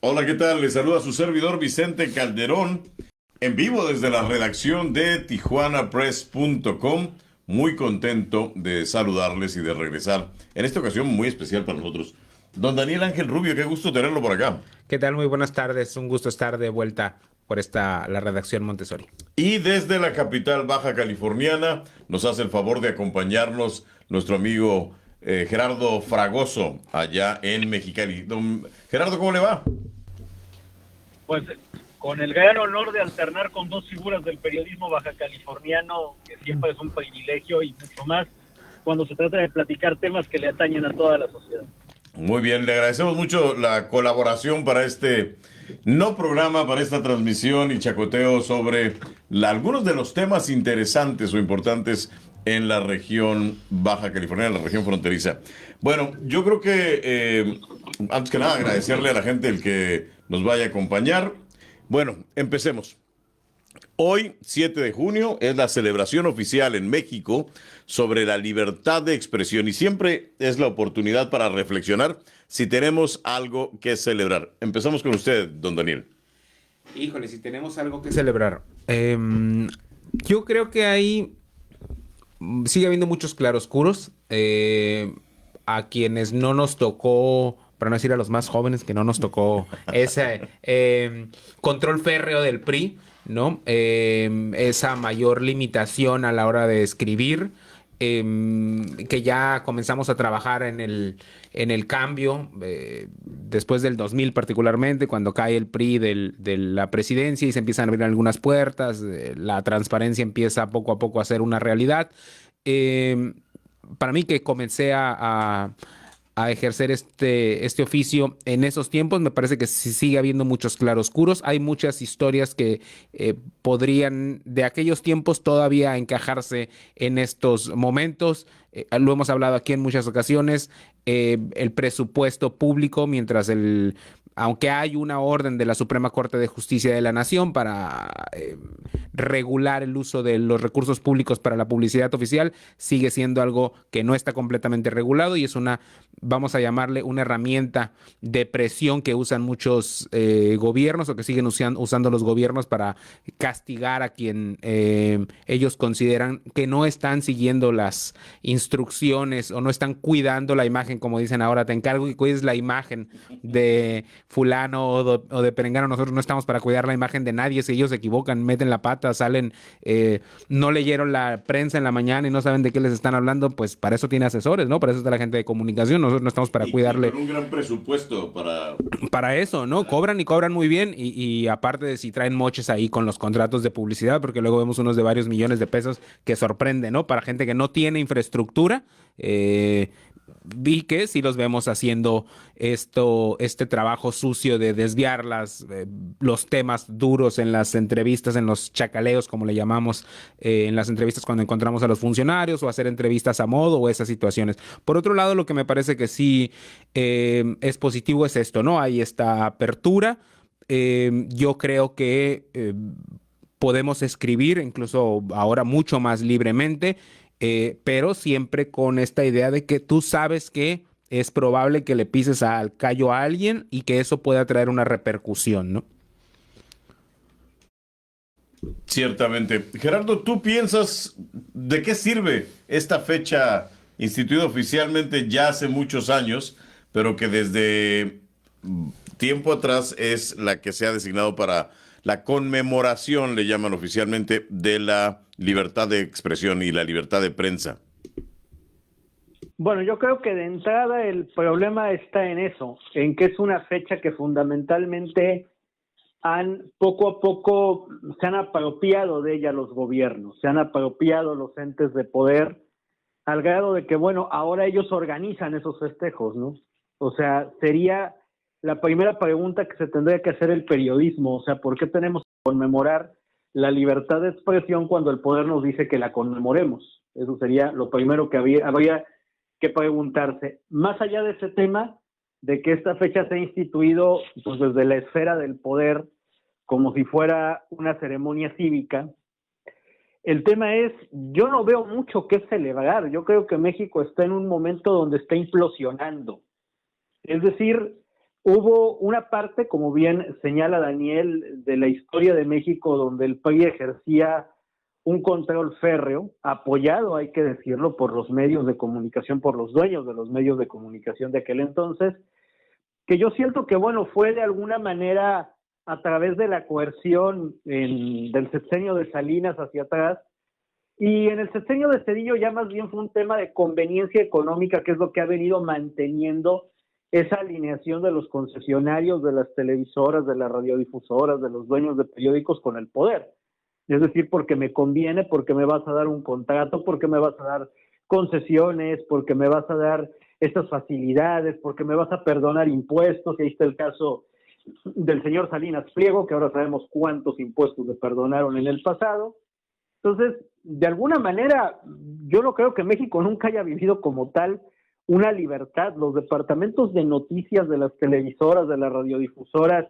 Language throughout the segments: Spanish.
Hola, ¿qué tal? Les saluda su servidor Vicente Calderón, en vivo desde la redacción de tijuanapress.com. Muy contento de saludarles y de regresar en esta ocasión muy especial para nosotros. Don Daniel Ángel Rubio, qué gusto tenerlo por acá. ¿Qué tal? Muy buenas tardes. Un gusto estar de vuelta por la redacción Montessori. Y desde la capital baja californiana nos hace el favor de acompañarnos nuestro amigo Gerardo Fragoso, allá en Mexicali. Don Gerardo, ¿cómo le va? Pues con el gran honor de alternar con dos figuras del periodismo baja californiano, que siempre es un privilegio y mucho más cuando se trata de platicar temas que le atañen a toda la sociedad. Muy bien, le agradecemos mucho la colaboración para este no programa, para esta transmisión y chacoteo sobre algunos de los temas interesantes o importantes en la región Baja California, en la región fronteriza. Bueno, yo creo que antes que nada agradecerle a la gente el que nos vaya a acompañar. Bueno, empecemos. Hoy, 7 de junio, es la celebración oficial en México sobre la libertad de expresión y siempre es la oportunidad para reflexionar si tenemos algo que celebrar. Empezamos con usted, don Daniel. Híjole, si tenemos algo que celebrar. Yo creo que sigue habiendo muchos claroscuros. A quienes no nos tocó, para no decir a los más jóvenes, que no nos tocó ese control férreo del PRI, ¿no? Esa mayor limitación a la hora de escribir, que ya comenzamos a trabajar en el cambio, después del 2000 particularmente, cuando cae el PRI de la presidencia y se empiezan a abrir algunas puertas, la transparencia empieza poco a poco a ser una realidad. Eh, para mí que comencé a ejercer este oficio en esos tiempos, me parece que sí sigue habiendo muchos claroscuros. Hay muchas historias que podrían de aquellos tiempos todavía encajarse en estos momentos. Lo hemos hablado aquí en muchas ocasiones. El presupuesto público, aunque hay una orden de la Suprema Corte de Justicia de la Nación para regular el uso de los recursos públicos para la publicidad oficial, sigue siendo algo que no está completamente regulado y es vamos a llamarle una herramienta de presión que usan muchos gobiernos o que siguen usando los gobiernos para castigar a quien ellos consideran que no están siguiendo las instrucciones o no están cuidando la imagen, como dicen ahora, te encargo que cuides la imagen de fulano o de perengano. Nosotros no estamos para cuidar la imagen de nadie. Si ellos se equivocan, meten la pata, salen, no leyeron la prensa en la mañana y no saben de qué les están hablando, pues para eso tiene asesores, ¿no? Para eso está la gente de comunicación. Nosotros no estamos para Y cuidarle con un gran presupuesto para eso, ¿no? Cobran y cobran muy bien y aparte de si traen moches ahí con los contratos de publicidad, porque luego vemos unos de varios millones de pesos que sorprende, ¿no? Para gente que no tiene infraestructura, vi que sí los vemos haciendo este trabajo sucio de desviar los temas duros en las entrevistas, en los chacaleos, como le llamamos, en las entrevistas cuando encontramos a los funcionarios o hacer entrevistas a modo o esas situaciones. Por otro lado, lo que me parece que sí es positivo es esto, ¿no? Hay esta apertura. Yo creo que podemos escribir, incluso ahora mucho más libremente, pero siempre con esta idea de que tú sabes que es probable que le pises al callo a alguien y que eso pueda traer una repercusión, ¿no? ciertamente. Gerardo, ¿tú piensas de qué sirve esta fecha instituida oficialmente ya hace muchos años, pero que desde tiempo atrás es la que se ha designado para la conmemoración, le llaman oficialmente, de la libertad de expresión y la libertad de prensa? Bueno, yo creo que de entrada el problema está en eso, en que es una fecha que fundamentalmente poco a poco se han apropiado de ella los gobiernos, se han apropiado los entes de poder al grado de que, bueno, ahora ellos organizan esos festejos, ¿no? O sea, sería la primera pregunta que se tendría que hacer el periodismo, o sea, ¿por qué tenemos que conmemorar la libertad de expresión cuando el poder nos dice que la conmemoremos? Eso sería lo primero que habría que preguntarse. Más allá de ese tema, de que esta fecha se ha instituido pues, desde la esfera del poder como si fuera una ceremonia cívica, el tema es, yo no veo mucho que celebrar. Yo creo que México está en un momento donde está implosionando. Es decir, hubo una parte, como bien señala Daniel, de la historia de México donde el PRI ejercía un control férreo, apoyado, hay que decirlo, por los medios de comunicación, por los dueños de los medios de comunicación de aquel entonces, que yo siento que, bueno, fue de alguna manera a través de la coerción del sexenio de Salinas hacia atrás, y en el sexenio de Cedillo ya más bien fue un tema de conveniencia económica, que es lo que ha venido manteniendo esa alineación de los concesionarios, de las televisoras, de las radiodifusoras, de los dueños de periódicos con el poder. Es decir, porque me conviene, porque me vas a dar un contrato, porque me vas a dar concesiones, porque me vas a dar estas facilidades, porque me vas a perdonar impuestos. Y ahí está el caso del señor Salinas Pliego, que ahora sabemos cuántos impuestos le perdonaron en el pasado. Entonces, de alguna manera, yo no creo que México nunca haya vivido como tal una libertad. Los departamentos de noticias de las televisoras, de las radiodifusoras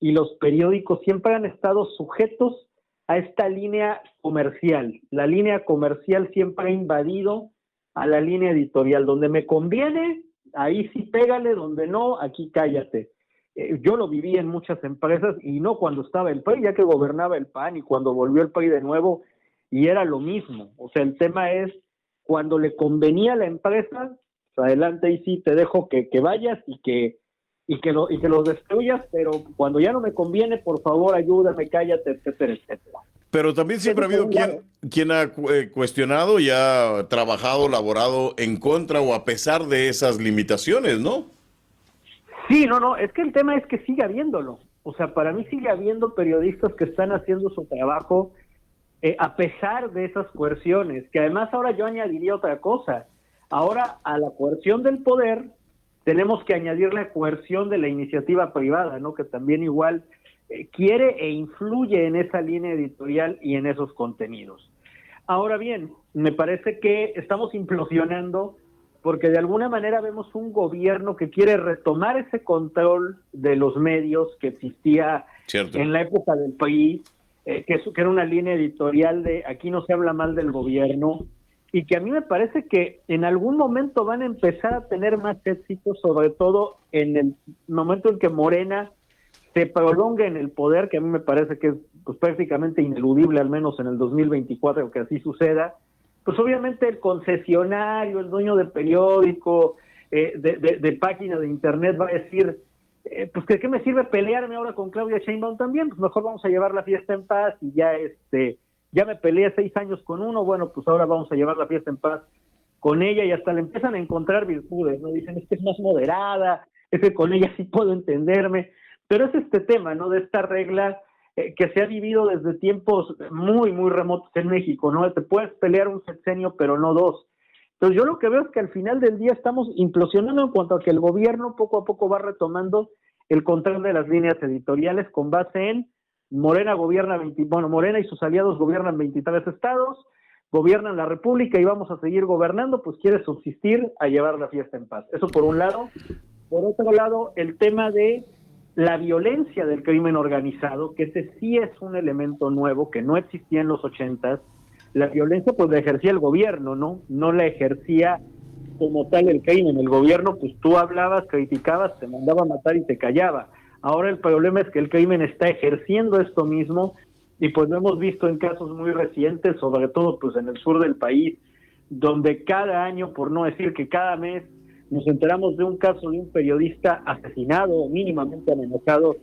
y los periódicos siempre han estado sujetos a esta línea comercial. La línea comercial siempre ha invadido a la línea editorial. Donde me conviene, ahí sí pégale, donde no, aquí cállate. Yo lo viví en muchas empresas, y no cuando estaba el PRI, ya que gobernaba el PAN, y cuando volvió el PRI de nuevo, y era lo mismo. O sea, el tema es, cuando le convenía a la empresa, pues adelante, y sí te dejo que vayas y que los destruyas, pero cuando ya no me conviene, por favor, ayúdame, cállate, etcétera, etcétera. Pero también siempre ha habido quien ha cuestionado y ha trabajado, laborado en contra o a pesar de esas limitaciones, ¿no? Sí, no, es que el tema es que sigue habiéndolo. O sea, para mí sigue habiendo periodistas que están haciendo su trabajo a pesar de esas coerciones, que además ahora yo añadiría otra cosa. Ahora, a la coerción del poder tenemos que añadir la coerción de la iniciativa privada, ¿no? Que también igual quiere e influye en esa línea editorial y en esos contenidos. Ahora bien, me parece que estamos implosionando porque de alguna manera vemos un gobierno que quiere retomar ese control de los medios que existía en la época del país, que era una línea editorial de aquí no se habla mal del gobierno, y que a mí me parece que en algún momento van a empezar a tener más éxito, sobre todo en el momento en que Morena se prolongue en el poder, que a mí me parece que es pues, prácticamente ineludible, al menos en el 2024, que así suceda. Pues obviamente el concesionario, el dueño de periódico, de página de internet va a decir, pues ¿qué me sirve pelearme ahora con Claudia Sheinbaum también? Pues mejor vamos a llevar la fiesta en paz, y ya me peleé 6 años con uno, bueno, pues ahora vamos a llevar la fiesta en paz con ella, y hasta le empiezan a encontrar virtudes, ¿no? Dicen, es que es más moderada, es que con ella sí puedo entenderme, pero es este tema, ¿no? De esta regla que se ha vivido desde tiempos muy, muy remotos en México, ¿no? Te puedes pelear un sexenio, pero no 2. Entonces yo lo que veo es que al final del día estamos implosionando en cuanto a que el gobierno poco a poco va retomando el control de las líneas editoriales con base en Morena Morena y sus aliados gobiernan 23 estados, gobiernan la República y vamos a seguir gobernando, pues quiere subsistir a llevar la fiesta en paz. Eso por un lado. Por otro lado, el tema de la violencia del crimen organizado, que ese sí es un elemento nuevo que no existía en los 80s. La violencia pues la ejercía el gobierno, no la ejercía como tal el crimen. El gobierno pues tú hablabas, criticabas, te mandaba a matar y te callaba. Ahora el problema es que el crimen está ejerciendo esto mismo, y pues lo hemos visto en casos muy recientes, sobre todo pues en el sur del país, donde cada año, por no decir que cada mes, nos enteramos de un caso de un periodista asesinado o mínimamente amenazado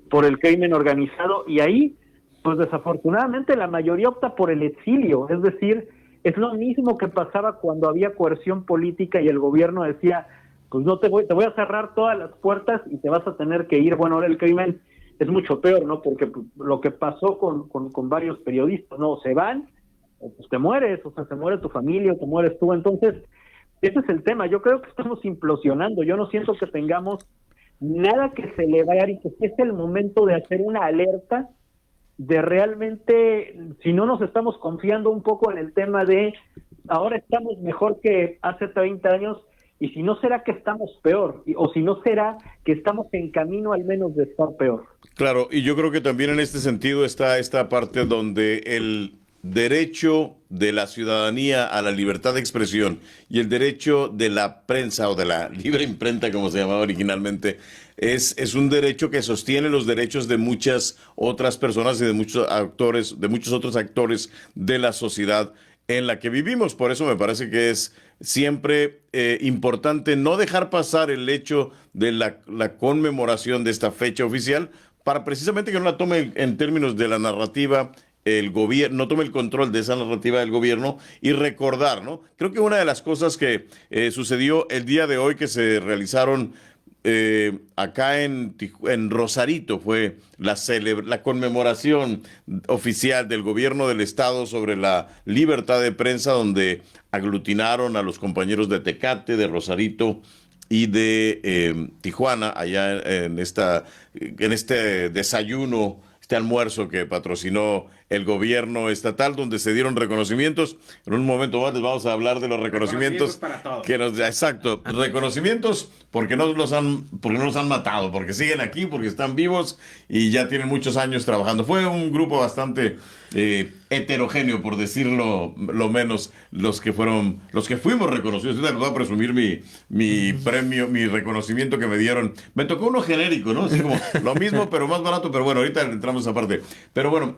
por el crimen organizado, y ahí, pues desafortunadamente la mayoría opta por el exilio. Es decir, es lo mismo que pasaba cuando había coerción política y el gobierno decía, pues te voy a cerrar todas las puertas y te vas a tener que ir. Bueno, ahora el crimen es mucho peor, ¿no? Porque pues, lo que pasó con varios periodistas, ¿no? Se van, o pues te mueres, o sea, se muere tu familia, o te mueres tú. Entonces, ese es el tema. Yo creo que estamos implosionando. Yo no siento que tengamos nada que celebrar, y que es el momento de hacer una alerta de realmente, si no nos estamos confiando un poco en el tema de ahora estamos mejor que hace 30 años, y si no será que estamos peor, o si no será que estamos en camino al menos de estar peor. Claro, y yo creo que también en este sentido está esta parte donde el derecho de la ciudadanía a la libertad de expresión y el derecho de la prensa o de la libre imprenta, como se llamaba originalmente, es un derecho que sostiene los derechos de muchas otras personas y de muchos actores, de muchos otros actores de la sociedad en la que vivimos. Por eso me parece que es siempre importante no dejar pasar el hecho de la conmemoración de esta fecha oficial para precisamente que no la tome en términos de la narrativa el gobierno, no tome el control de esa narrativa del gobierno y recordar, ¿no? Creo que una de las cosas que sucedió el día de hoy que se realizaron acá en Rosarito fue la conmemoración oficial del gobierno del estado sobre la libertad de prensa, donde aglutinaron a los compañeros de Tecate, de Rosarito y de Tijuana, allá en este desayuno, este almuerzo que patrocinó el gobierno estatal, donde se dieron reconocimientos. En un momento más les vamos a hablar de los reconocimientos para todos. exacto, reconocimientos porque no los han matado, porque siguen aquí, porque están vivos y ya tienen muchos años trabajando. Fue un grupo bastante heterogéneo, por decirlo lo menos, los que fuimos reconocidos. Ahorita les voy a presumir mi premio, mi reconocimiento que me dieron. Me tocó uno genérico, ¿no? Así como lo mismo, pero más barato, pero bueno, ahorita entramos a esa parte. Pero bueno,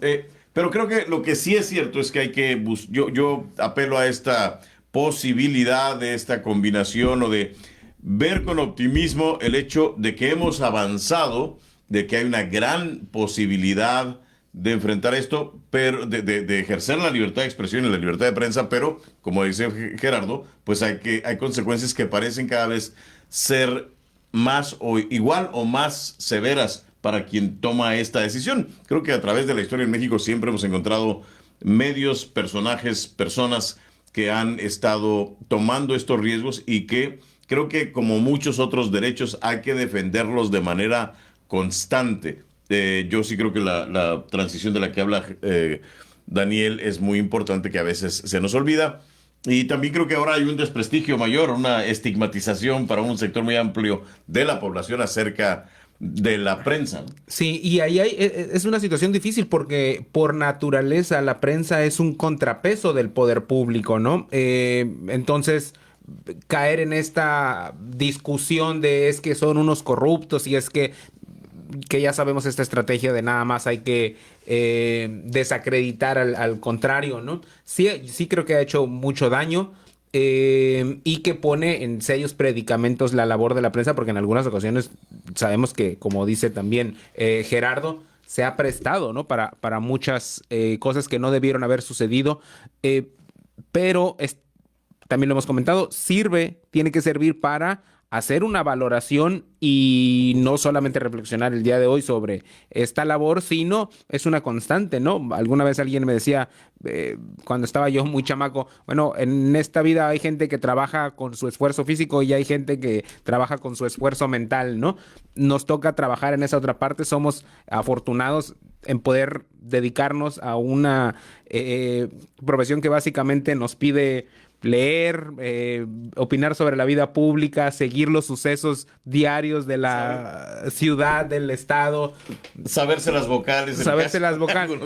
pero creo que lo que sí es cierto es que hay que yo apelo a esta posibilidad de esta combinación o de ver con optimismo el hecho de que hemos avanzado, de que hay una gran posibilidad de enfrentar esto, pero de ejercer la libertad de expresión y la libertad de prensa, pero como dice Gerardo, pues hay consecuencias que parecen cada vez ser más o igual o más severas para quien toma esta decisión. Creo que a través de la historia en México siempre hemos encontrado medios, personajes, personas que han estado tomando estos riesgos y que creo que como muchos otros derechos hay que defenderlos de manera constante. Yo sí creo que la transición de la que habla Daniel es muy importante, que a veces se nos olvida. Y también creo que ahora hay un desprestigio mayor, una estigmatización para un sector muy amplio de la población acerca de la prensa. Sí, y ahí es una situación difícil porque por naturaleza la prensa es un contrapeso del poder público, ¿no? Entonces, caer en esta discusión de es que son unos corruptos y es que ya sabemos esta estrategia de nada más hay que desacreditar al contrario, ¿no? Sí, sí creo que ha hecho mucho daño. Y que pone en serios predicamentos la labor de la prensa, porque en algunas ocasiones sabemos que, como dice también Gerardo, se ha prestado, ¿no? Para muchas cosas que no debieron haber sucedido, pero también lo hemos comentado, tiene que servir para hacer una valoración y no solamente reflexionar el día de hoy sobre esta labor, sino es una constante, ¿no? Alguna vez alguien me decía, cuando estaba yo muy chamaco, bueno, en esta vida hay gente que trabaja con su esfuerzo físico y hay gente que trabaja con su esfuerzo mental, ¿no? Nos toca trabajar en esa otra parte, somos afortunados en poder dedicarnos a una profesión que básicamente nos pide leer, opinar sobre la vida pública, seguir los sucesos diarios de la ciudad, del estado. Saberse las vocales. Saberse las vocales.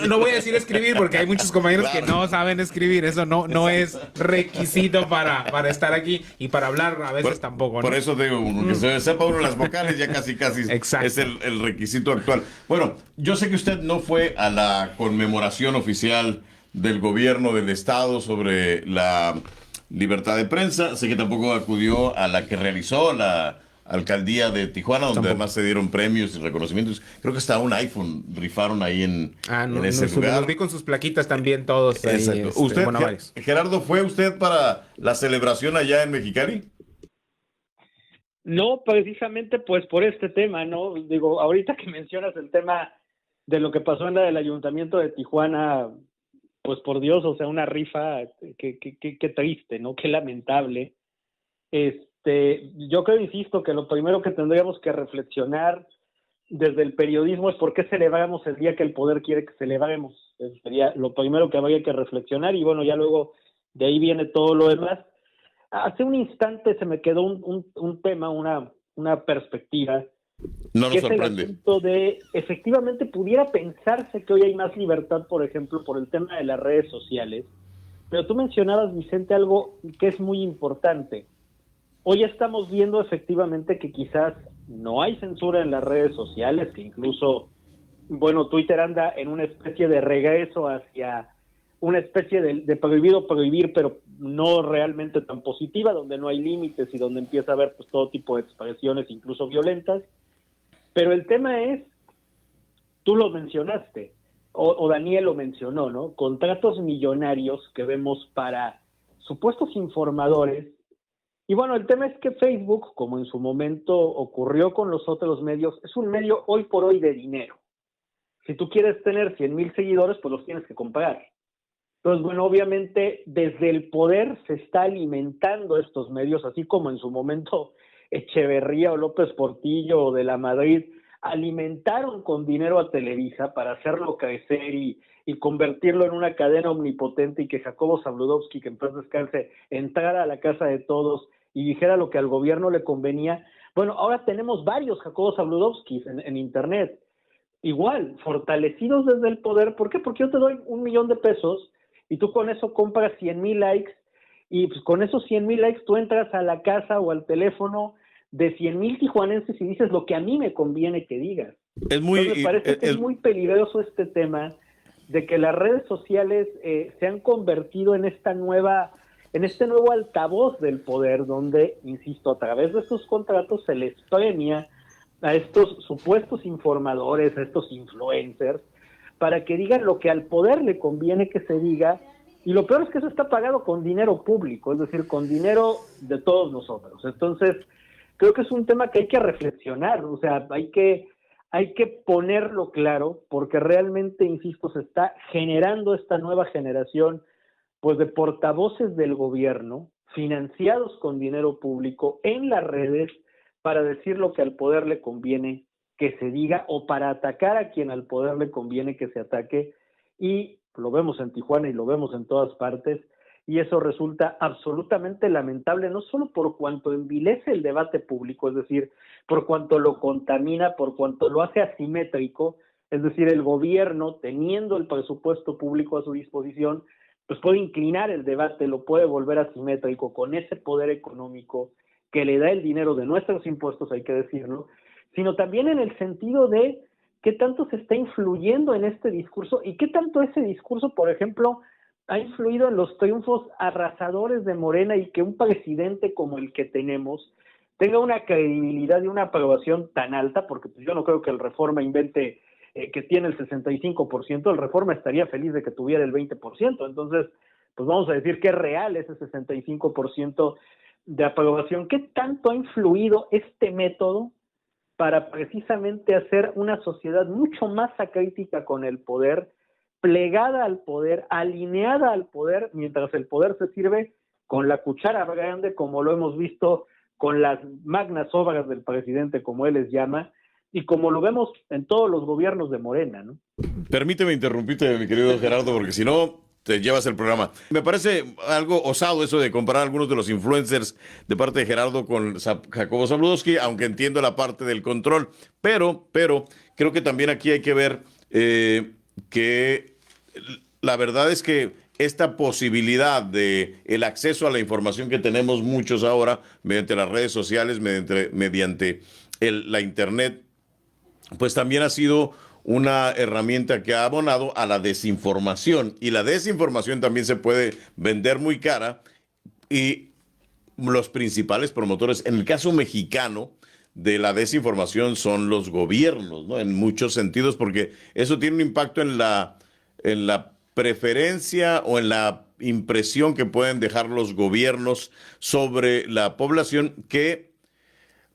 No voy a decir escribir porque hay muchos compañeros que no saben escribir. Eso no es requisito para estar aquí y para hablar a veces tampoco, ¿no? Por eso digo, que se sepa uno las vocales ya casi es el requisito actual. Bueno, yo sé que usted no fue a la conmemoración oficial del gobierno del estado sobre la libertad de prensa. Sé que tampoco acudió a la que realizó la alcaldía de Tijuana, donde además se dieron premios y reconocimientos. Creo que hasta un iPhone rifaron ahí en ese lugar. Los vi con sus plaquitas también todos. Exacto. Ahí, ¿Usted, Gerardo, fue usted para la celebración allá en Mexicali? No, precisamente pues por este tema, ¿no? Digo, ahorita que mencionas el tema de lo que pasó en la del Ayuntamiento de Tijuana, pues por Dios, o sea, una rifa, qué triste, ¿no? Qué lamentable. Yo creo, insisto, que lo primero que tendríamos que reflexionar desde el periodismo es por qué celebramos el día que el poder quiere que celebremos. Sería lo primero que habría que reflexionar y bueno, ya luego de ahí viene todo lo demás. Hace un instante se me quedó un tema, una perspectiva No que nos es el sorprende. asunto de, efectivamente, pudiera pensarse que hoy hay más libertad, por ejemplo, por el tema de las redes sociales, pero tú mencionabas, Vicente, algo que es muy importante. Hoy estamos viendo efectivamente que quizás no hay censura en las redes sociales, que incluso, bueno, Twitter anda en una especie de regreso hacia una especie de prohibido prohibir, pero no realmente tan positiva, donde no hay límites y donde empieza a haber pues todo tipo de expresiones, incluso violentas. Pero el tema es, tú lo mencionaste, o Daniel lo mencionó, ¿no? Contratos millonarios que vemos para supuestos informadores. Y bueno, el tema es que Facebook, como en su momento ocurrió con los otros medios, es un medio hoy por hoy de dinero. Si tú quieres tener 100,000 seguidores, pues los tienes que comprar. Entonces, bueno, obviamente desde el poder se está alimentando estos medios, así como en su momento Echeverría o López Portillo o de la Madrid alimentaron con dinero a Televisa para hacerlo crecer y convertirlo en una cadena omnipotente y que Jacobo Zabludovsky, que en paz descanse, entrara a la casa de todos y dijera lo que al gobierno le convenía. Bueno, ahora tenemos varios Jacobo Zabludovskis en Internet, igual, fortalecidos desde el poder. ¿Por qué? Porque yo te doy 1,000,000 de pesos y tú con eso compras 100,000 likes y pues con esos 100,000 likes tú entras a la casa o al teléfono de 100,000 tijuanenses y dices lo que a mí me conviene que digas. Es muy, Entonces me parece que es muy peligroso este tema de que las redes sociales se han convertido en este nuevo altavoz del poder, donde, insisto, a través de estos contratos se les premia a estos supuestos informadores, a estos influencers, para que digan lo que al poder le conviene que se diga, y lo peor es que eso está pagado con dinero público, es decir, con dinero de todos nosotros. Entonces, creo que es un tema que hay que reflexionar, o sea, hay que ponerlo claro, porque realmente, insisto, se está generando esta nueva generación, pues, de portavoces del gobierno, financiados con dinero público en las redes, para decir lo que al poder le conviene que se diga o para atacar a quien al poder le conviene que se ataque. Y lo vemos en Tijuana y lo vemos en todas partes, y eso resulta absolutamente lamentable, no solo por cuanto envilece el debate público, es decir, por cuanto lo contamina, por cuanto lo hace asimétrico, es decir, el gobierno, teniendo el presupuesto público a su disposición, pues puede inclinar el debate, lo puede volver asimétrico con ese poder económico que le da el dinero de nuestros impuestos, hay que decirlo, sino también en el sentido de qué tanto se está influyendo en este discurso y qué tanto ese discurso, por ejemplo, ha influido en los triunfos arrasadores de Morena y que un presidente como el que tenemos tenga una credibilidad y una aprobación tan alta, porque pues yo no creo que el Reforma invente que tiene el 65%, el Reforma estaría feliz de que tuviera el 20%, entonces pues vamos a decir que es real ese 65% de aprobación. ¿Qué tanto ha influido este método para precisamente hacer una sociedad mucho más acrítica con el poder, plegada al poder, alineada al poder, mientras el poder se sirve con la cuchara grande, como lo hemos visto con las magnas obras del presidente, como él les llama, y como lo vemos en todos los gobiernos de Morena, ¿no? Permíteme interrumpirte, mi querido Gerardo, porque si no te llevas el programa. Me parece algo osado eso de comparar a algunos de los influencers de parte de Gerardo con Jacobo Zabludovsky, aunque entiendo la parte del control, pero creo que también aquí hay que ver que la verdad es que esta posibilidad de el acceso a la información que tenemos muchos ahora mediante las redes sociales, mediante la internet, pues también ha sido una herramienta que ha abonado a la desinformación, y la desinformación también se puede vender muy cara, y los principales promotores en el caso mexicano de la desinformación son los gobiernos, ¿no? En muchos sentidos, porque eso tiene un impacto en la preferencia o en la impresión que pueden dejar los gobiernos sobre la población, que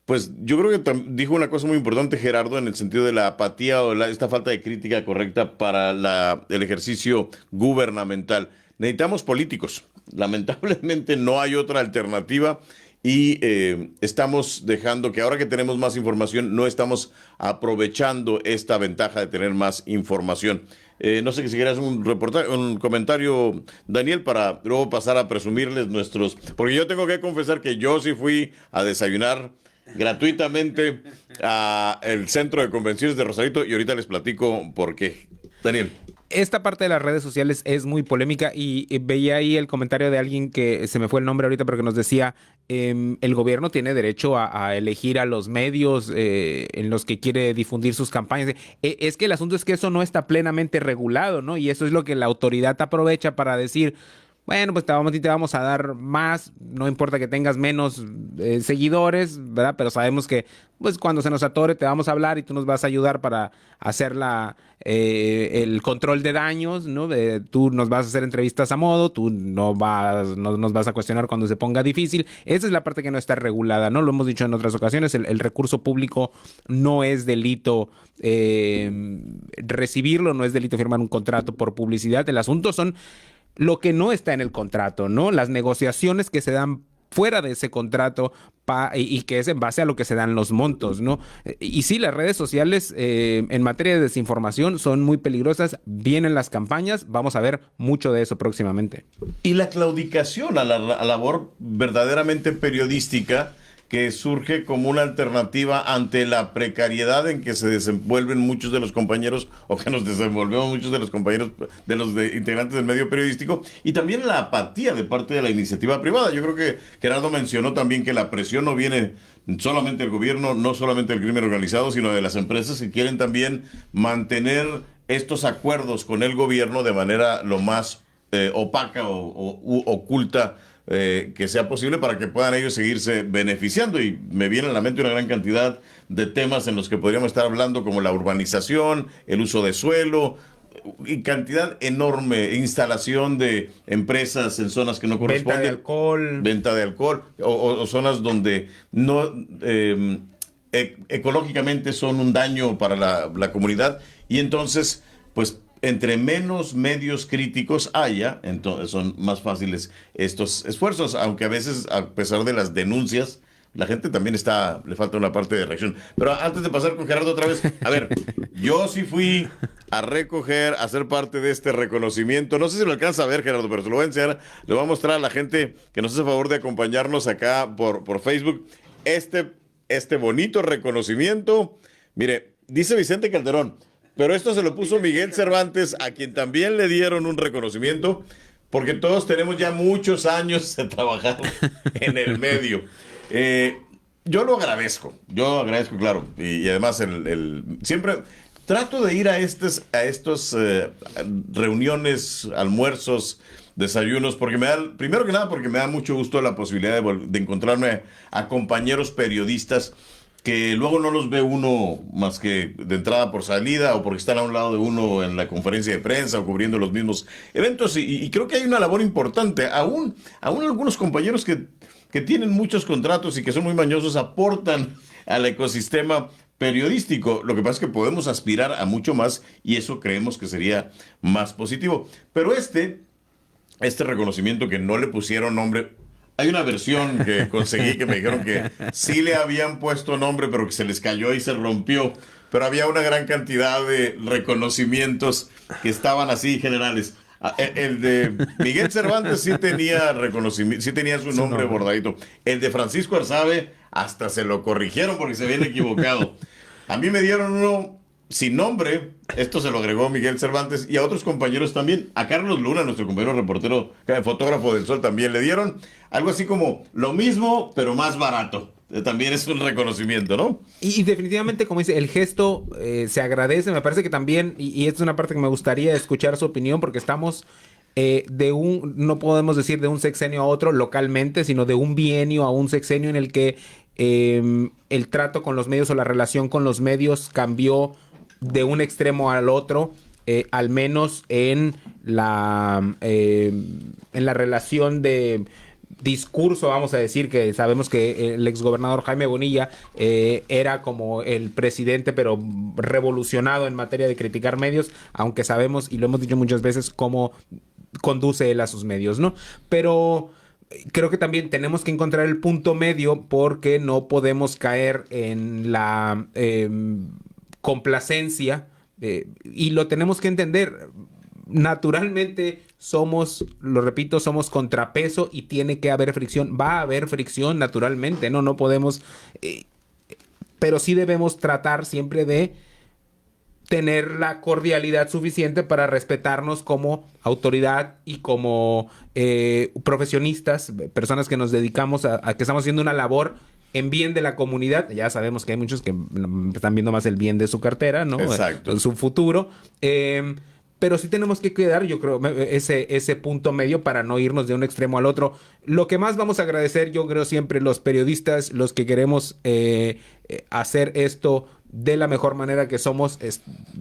pues yo creo que dijo una cosa muy importante Gerardo en el sentido de la apatía o esta falta de crítica correcta para el ejercicio gubernamental. Necesitamos políticos. Lamentablemente no hay otra alternativa, y estamos dejando que ahora que tenemos más información no estamos aprovechando esta ventaja de tener más información. No sé si quieras un comentario, Daniel, para luego pasar a presumirles nuestros, porque yo tengo que confesar que yo sí fui a desayunar gratuitamente a el Centro de Convenciones de Rosarito y ahorita les platico por qué. Daniel. Esta parte de las redes sociales es muy polémica y veía ahí el comentario de alguien que se me fue el nombre ahorita, pero que nos decía, el gobierno tiene derecho a elegir a los medios en los que quiere difundir sus campañas. Es que el asunto es que eso no está plenamente regulado, ¿no? Y eso es lo que la autoridad aprovecha para decir, bueno, pues te vamos a dar más, no importa que tengas menos seguidores, ¿verdad? Pero sabemos que, pues, cuando se nos atore te vamos a hablar y tú nos vas a ayudar para hacer el control de daños, ¿no? Tú nos vas a hacer entrevistas a modo, tú no nos vas a cuestionar cuando se ponga difícil. Esa es la parte que no está regulada, ¿no? Lo hemos dicho en otras ocasiones, el recurso público no es delito recibirlo, no es delito firmar un contrato por publicidad. El asunto son lo que no está en el contrato, ¿no? Las negociaciones que se dan fuera de ese contrato y que es en base a lo que se dan los montos, ¿no? Y sí, las redes sociales en materia de desinformación son muy peligrosas. Vienen las campañas, vamos a ver mucho de eso próximamente. Y la claudicación a la labor verdaderamente periodística que surge como una alternativa ante la precariedad en que se desenvuelven muchos de los compañeros o que nos desenvolvemos muchos de los compañeros de los integrantes del medio periodístico y también la apatía de parte de la iniciativa privada. Yo creo que Gerardo mencionó también que la presión no viene solamente del gobierno, no solamente del crimen organizado, sino de las empresas que quieren también mantener estos acuerdos con el gobierno de manera lo más opaca o oculta que sea posible para que puedan ellos seguirse beneficiando. Y me viene a la mente una gran cantidad de temas en los que podríamos estar hablando, como la urbanización, el uso de suelo y cantidad enorme, instalación de empresas en zonas que no corresponden. Venta de alcohol o zonas donde no ecológicamente son un daño para la comunidad. Y entonces, pues, entre menos medios críticos haya, entonces son más fáciles estos esfuerzos, aunque a veces, a pesar de las denuncias, la gente también le falta una parte de reacción. Pero antes de pasar con Gerardo otra vez, a ver, yo sí fui a recoger, a ser parte de este reconocimiento. No sé si lo alcanza a ver, Gerardo, pero se lo voy a enseñar, le voy a mostrar a la gente que nos hace favor de acompañarnos acá por Facebook, este bonito reconocimiento. Mire, dice Vicente Calderón, pero esto se lo puso Miguel Cervantes, a quien también le dieron un reconocimiento, porque todos tenemos ya muchos años de trabajar en el medio. Yo agradezco, claro, y además siempre trato de ir a estos reuniones, almuerzos, desayunos, porque primero que nada, porque me da mucho gusto la posibilidad de encontrarme a compañeros periodistas que luego no los ve uno más que de entrada por salida o porque están a un lado de uno en la conferencia de prensa o cubriendo los mismos eventos. Y creo que hay una labor importante. Aún algunos compañeros que tienen muchos contratos y que son muy mañosos aportan al ecosistema periodístico. Lo que pasa es que podemos aspirar a mucho más y eso creemos que sería más positivo. Pero este reconocimiento que no le pusieron nombre. Hay una versión que conseguí que me dijeron que sí le habían puesto nombre, pero que se les cayó y se rompió. Pero había una gran cantidad de reconocimientos que estaban así generales. El de Miguel Cervantes sí tenía reconocimiento, sí tenía su nombre bordadito. El de Francisco Arzabe hasta se lo corrigieron porque se habían equivocado. A mí me dieron uno sin nombre, esto se lo agregó Miguel Cervantes y a otros compañeros también. A Carlos Luna, nuestro compañero reportero, fotógrafo del Sol, también le dieron algo así como lo mismo, pero más barato. También es un reconocimiento, ¿no? Y definitivamente, como dice, el gesto se agradece. Me parece que también, y esta es una parte que me gustaría escuchar su opinión, porque estamos no podemos decir de un sexenio a otro localmente, sino de un bienio a un sexenio en el que el trato con los medios o la relación con los medios cambió de un extremo al otro, al menos en la relación de discurso, vamos a decir, que sabemos que el exgobernador Jaime Bonilla era como el presidente, pero revolucionado en materia de criticar medios, aunque sabemos, y lo hemos dicho muchas veces, cómo conduce él a sus medios, ¿no? Pero creo que también tenemos que encontrar el punto medio porque no podemos caer en la complacencia y lo tenemos que entender. Naturalmente lo repito, somos contrapeso y tiene que haber fricción. Va a haber fricción naturalmente, no podemos. pero sí debemos tratar siempre de tener la cordialidad suficiente para respetarnos como autoridad y como profesionistas, personas que nos dedicamos a que estamos haciendo una labor en bien de la comunidad. Ya sabemos que hay muchos que están viendo más el bien de su cartera, ¿no? Exacto. Su futuro. Pero sí tenemos que cuidar, yo creo, ese punto medio para no irnos de un extremo al otro. Lo que más vamos a agradecer, yo creo, siempre los periodistas, los que queremos hacer esto de la mejor manera que somos,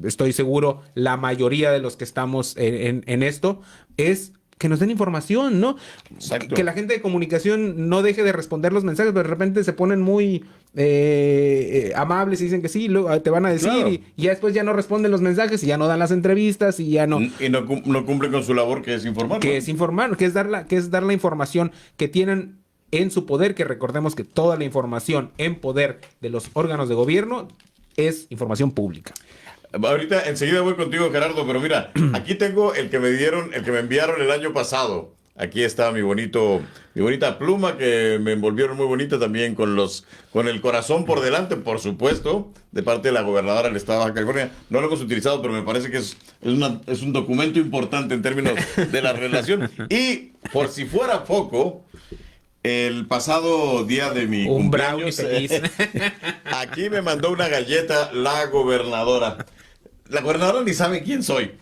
estoy seguro, la mayoría de los que estamos en esto, es que nos den información, ¿no? Exacto. Que la gente de comunicación no deje de responder los mensajes, pero de repente se ponen muy amables y dicen que sí, luego te van a decir, Claro. y ya después ya no responden los mensajes y ya no dan las entrevistas y ya no. Y no cumplen con su labor, que es informar. Que es informar, que es dar la información que tienen en su poder, que recordemos que toda la información en poder de los órganos de gobierno es información pública. Ahorita enseguida voy contigo, Gerardo, pero mira, aquí tengo el que me enviaron el año pasado. Aquí está mi bonita pluma que me envolvieron muy bonita también con el corazón por delante, por supuesto, de parte de la gobernadora del estado de Baja California. No lo hemos utilizado, pero me parece que es un documento importante en términos de la relación. Y por si fuera poco, el pasado día de mi Un cumpleaños, brownie feliz. aquí me mandó una galleta la gobernadora. La gobernadora ni sabe quién soy.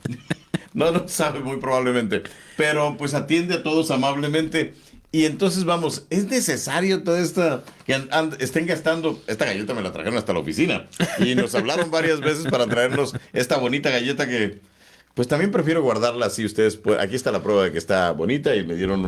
No sabe muy probablemente. Pero pues atiende a todos amablemente. Y entonces vamos, es necesario toda esta que estén gastando. Esta galleta me la trajeron hasta la oficina. Y nos hablaron varias veces para traernos esta bonita galleta que pues también prefiero guardarla así. Ustedes aquí está la prueba de que está bonita. Y me dieron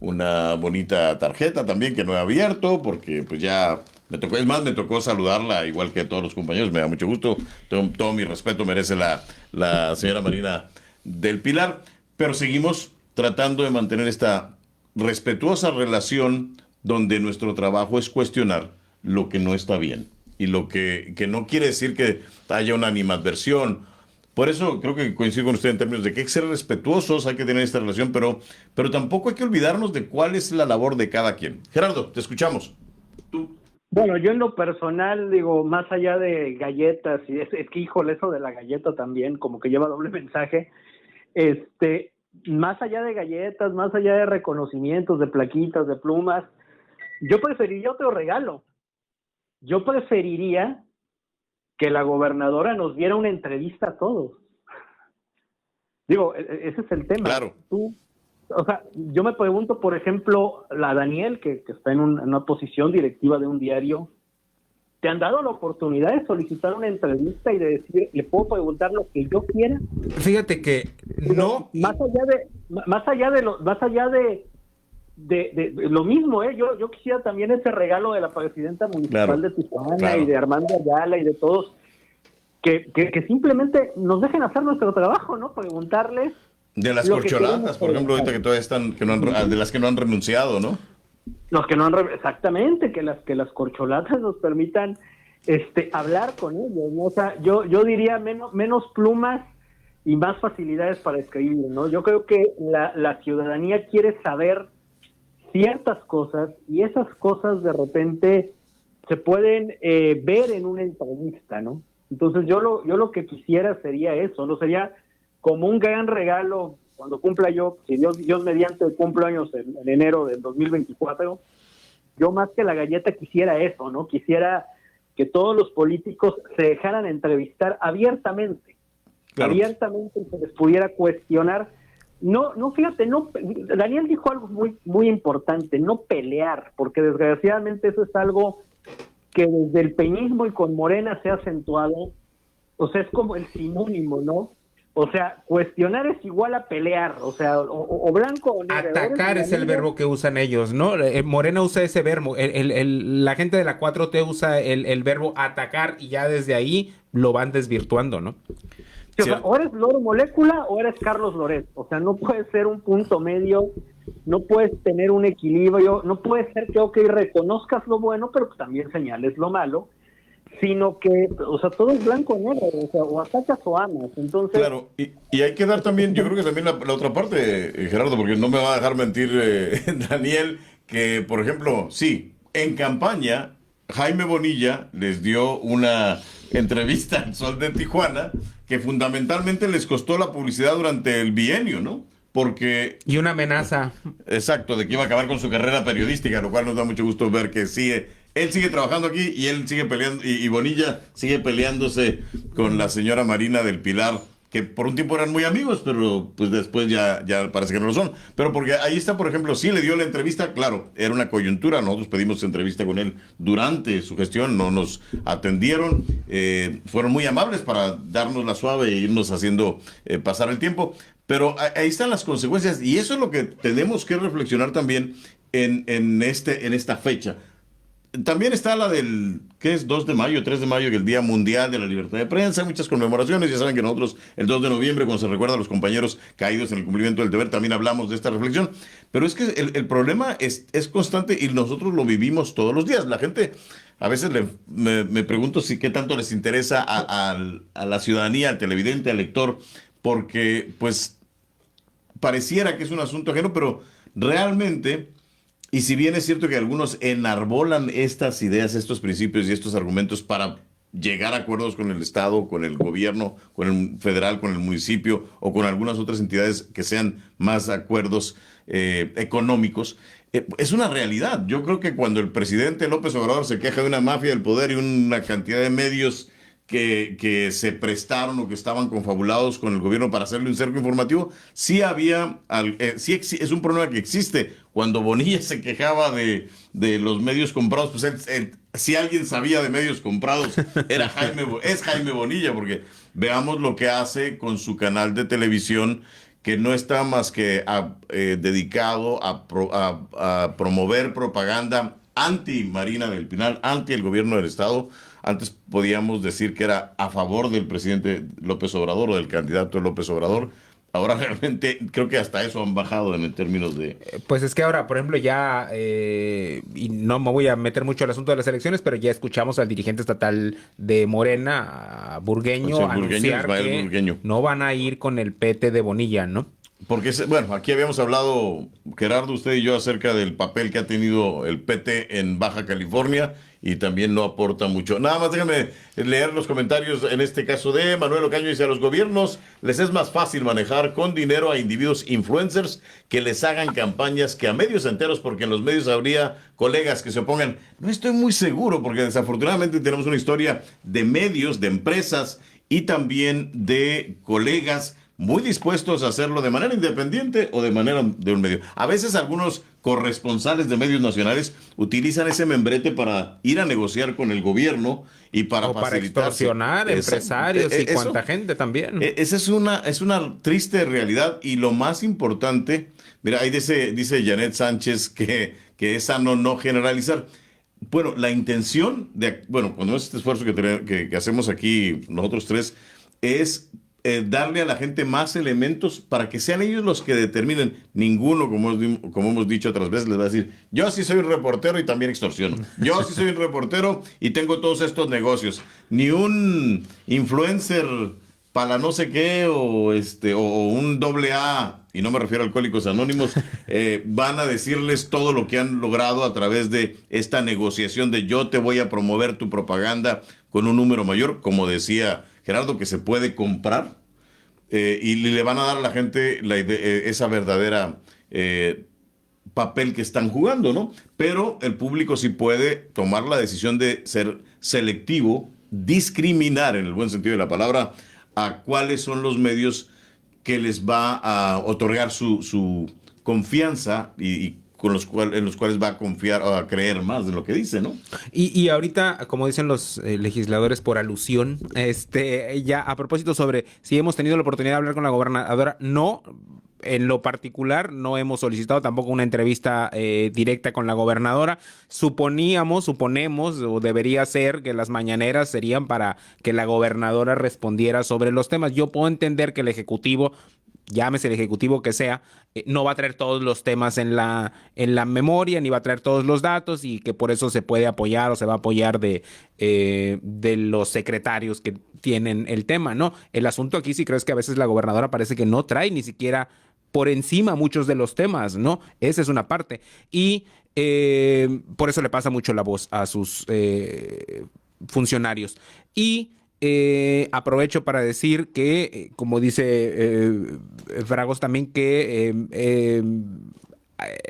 una bonita tarjeta también que no he abierto. Porque pues ya me tocó saludarla igual que a todos los compañeros. Me da mucho gusto. Todo mi respeto merece la señora Marina del Pilar. Pero seguimos tratando de mantener esta respetuosa relación donde nuestro trabajo es cuestionar lo que no está bien y lo que no quiere decir que haya una animadversión. Por eso creo que coincido con usted en términos de que hay que ser respetuosos, hay que tener esta relación, pero tampoco hay que olvidarnos de cuál es la labor de cada quien. Gerardo, te escuchamos. Tú. Bueno, yo en lo personal digo, más allá de galletas, y es que híjole, eso de la galleta también, como que lleva doble mensaje, más allá de galletas, más allá de reconocimientos, de plaquitas, de plumas, yo preferiría otro regalo. Yo preferiría que la gobernadora nos diera una entrevista a todos. Digo, ese es el tema. Claro. O sea, yo me pregunto, por ejemplo, la Daniel, que está en una posición directiva de un diario, ¿te han dado la oportunidad de solicitar una entrevista y de decir, le puedo preguntar lo que yo quiera? Fíjate que no. Más allá de lo mismo, yo quisiera también ese regalo de la presidenta municipal Claro, de Tijuana claro. y de Armando Ayala y de todos, que simplemente nos dejen hacer nuestro trabajo, ¿no? Preguntarles De las lo que corcholatas, queremos por ejemplo, ahorita que todavía están, de las que no han renunciado, ¿no? los que no han exactamente, que las corcholatas nos permitan hablar con ellos, ¿no? O sea, yo diría menos plumas y más facilidades para escribir, ¿no? Yo creo que la ciudadanía quiere saber ciertas cosas y esas cosas de repente se pueden ver en una entrevista, ¿no? Entonces yo lo que quisiera sería eso, ¿no? Sería como un gran regalo cuando cumpla yo, si Dios mediante cumplo años en enero del 2024, yo más que la galleta quisiera eso, ¿no? Quisiera que todos los políticos se dejaran entrevistar abiertamente, Claro. abiertamente, y se les pudiera cuestionar. Fíjate, Daniel dijo algo muy, muy importante, no pelear, porque desgraciadamente eso es algo que desde el peñismo y con Morena se ha acentuado, o sea, es como el sinónimo, ¿no? O sea, cuestionar es igual a pelear, o sea, o blanco o negro. Atacar es el verbo que usan ellos, ¿no? Morena usa ese verbo. La gente de la 4T usa el verbo atacar y ya desde ahí lo van desvirtuando, ¿no? O sea, o eres Loro Molécula o eres Carlos Loret. O sea, no puede ser un punto medio, no puedes tener un equilibrio, no puede ser que, reconozcas lo bueno, pero también señales lo malo, sino que, o sea, todo es blanco o negro, o sea, o atacas o amas. Entonces, Claro, y hay que dar también, yo creo que también la otra parte, Gerardo, porque no me va a dejar mentir Daniel, que por ejemplo, sí, en campaña Jaime Bonilla les dio una entrevista al Sol de Tijuana que fundamentalmente les costó la publicidad durante el bienio, ¿no? Porque... Y una amenaza. Exacto, de que iba a acabar con su carrera periodística, lo cual nos da mucho gusto ver que él sigue trabajando aquí y él sigue peleando, y Bonilla sigue peleándose con la señora Marina del Pilar, que por un tiempo eran muy amigos, pero pues después ya parece que no lo son. Pero porque ahí está, por ejemplo, sí le dio la entrevista, claro, era una coyuntura, nosotros pedimos entrevista con él durante su gestión, no nos atendieron, fueron muy amables para darnos la suave e irnos haciendo pasar el tiempo, pero ahí están las consecuencias y eso es lo que tenemos que reflexionar también en esta fecha. También está la del, ¿qué es? 2 de mayo, 3 de mayo, que es el Día Mundial de la Libertad de Prensa, muchas conmemoraciones, ya saben que nosotros el 2 de noviembre, cuando se recuerda a los compañeros caídos en el cumplimiento del deber, también hablamos de esta reflexión, pero es que el problema es constante y nosotros lo vivimos todos los días. La gente, a veces me pregunto si qué tanto les interesa a la ciudadanía, al televidente, al lector, porque pues pareciera que es un asunto ajeno, pero realmente... Y si bien es cierto que algunos enarbolan estas ideas, estos principios y estos argumentos para llegar a acuerdos con el Estado, con el gobierno, con el federal, con el municipio o con algunas otras entidades que sean más acuerdos económicos, es una realidad. Yo creo que cuando el presidente López Obrador se queja de una mafia del poder y una cantidad de medios que se prestaron o que estaban confabulados con el gobierno para hacerle un cerco informativo, sí es un problema que existe. Cuando Bonilla se quejaba de los medios comprados, pues si alguien sabía de medios comprados, es Jaime Bonilla, porque veamos lo que hace con su canal de televisión, que no está más que dedicado a promover propaganda anti Marina del Pilar, anti el gobierno del Estado. Antes podíamos decir que era a favor del presidente López Obrador o del candidato López Obrador. Ahora realmente creo que hasta eso han bajado en términos de... Pues es que ahora, por ejemplo, ya, y no me voy a meter mucho al asunto de las elecciones, pero ya escuchamos al dirigente estatal de Morena, a Burgueño, Sí, anunciar que Burgueño. no van a ir con el PT de Bonilla, ¿no? Porque, bueno, aquí habíamos hablado, Gerardo, usted y yo, acerca del papel que ha tenido el PT en Baja California y también no aporta mucho. Nada más déjame leer los comentarios, en este caso de Manuel Ocaño, dice: a los gobiernos les es más fácil manejar con dinero a individuos influencers que les hagan campañas que a medios enteros, porque en los medios habría colegas que se opongan. No estoy muy seguro, porque desafortunadamente tenemos una historia de medios, de empresas y también de colegas muy dispuestos a hacerlo de manera independiente o de manera de un medio. A veces algunos corresponsales de medios nacionales utilizan ese membrete para ir a negociar con el gobierno y para para extorsionar empresarios y cuanta gente también. Esa es una triste realidad, y lo más importante, mira, ahí dice Janet Sánchez que es sano no generalizar. Bueno, la intención cuando este esfuerzo que hacemos aquí nosotros tres es darle a la gente más elementos para que sean ellos los que determinen. Ninguno, como hemos dicho otras veces, les va a decir: yo sí soy un reportero y también extorsiono. Yo sí soy un reportero y tengo todos estos negocios. Ni un influencer para no sé qué o un AA, y no me refiero a Alcohólicos Anónimos, van a decirles todo lo que han logrado a través de esta negociación de yo te voy a promover tu propaganda con un número mayor, como decía Gerardo, que se puede comprar, y le van a dar a la gente esa verdadera papel que están jugando, ¿no? Pero el público sí puede tomar la decisión de ser selectivo, discriminar en el buen sentido de la palabra a cuáles son los medios que les va a otorgar su confianza y en los cuales va a confiar o a creer más de lo que dice, ¿no? Y ahorita, como dicen los legisladores por alusión, ya a propósito sobre si hemos tenido la oportunidad de hablar con la gobernadora, no, en lo particular no hemos solicitado tampoco una entrevista directa con la gobernadora. Suponemos, o debería ser que las mañaneras serían para que la gobernadora respondiera sobre los temas. Yo puedo entender que el Ejecutivo, llámese el Ejecutivo que sea, no va a traer todos los temas en la memoria, ni va a traer todos los datos, y que por eso se puede apoyar o se va a apoyar de los secretarios que tienen el tema, ¿no? El asunto aquí sí creo es que a veces la gobernadora parece que no trae ni siquiera por encima muchos de los temas, ¿no? Esa es una parte. Y Por eso le pasa mucho la voz a sus funcionarios. Y aprovecho para decir que, como dice Fragos también, que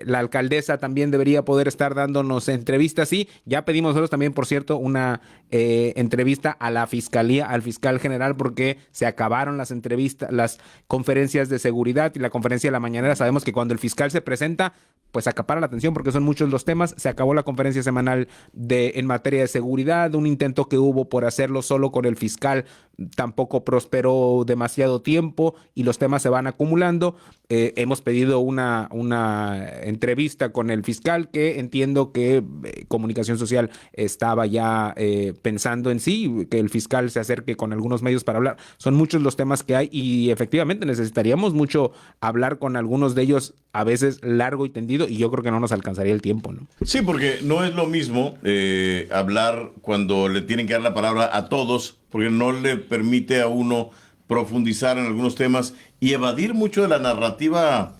la alcaldesa también debería poder estar dándonos entrevistas. Sí, ya pedimos nosotros también, por cierto, una entrevista a la fiscalía, al fiscal general, porque se acabaron las entrevistas, las conferencias de seguridad y la conferencia de la mañanera. Sabemos que cuando el fiscal se presenta, pues acapara la atención porque son muchos los temas. Se acabó la conferencia semanal en materia de seguridad, un intento que hubo por hacerlo solo con el fiscal tampoco prosperó demasiado tiempo y los temas se van acumulando. Hemos pedido una entrevista con el fiscal, que entiendo que Comunicación Social estaba ya pensando en sí, que el fiscal se acerque con algunos medios para hablar. Son muchos los temas que hay y efectivamente necesitaríamos mucho hablar con algunos de ellos, a veces largo y tendido, y yo creo que no nos alcanzaría el tiempo, ¿no? Sí, porque no es lo mismo hablar cuando le tienen que dar la palabra a todos, porque no le permite a uno profundizar en algunos temas y evadir mucho de la narrativa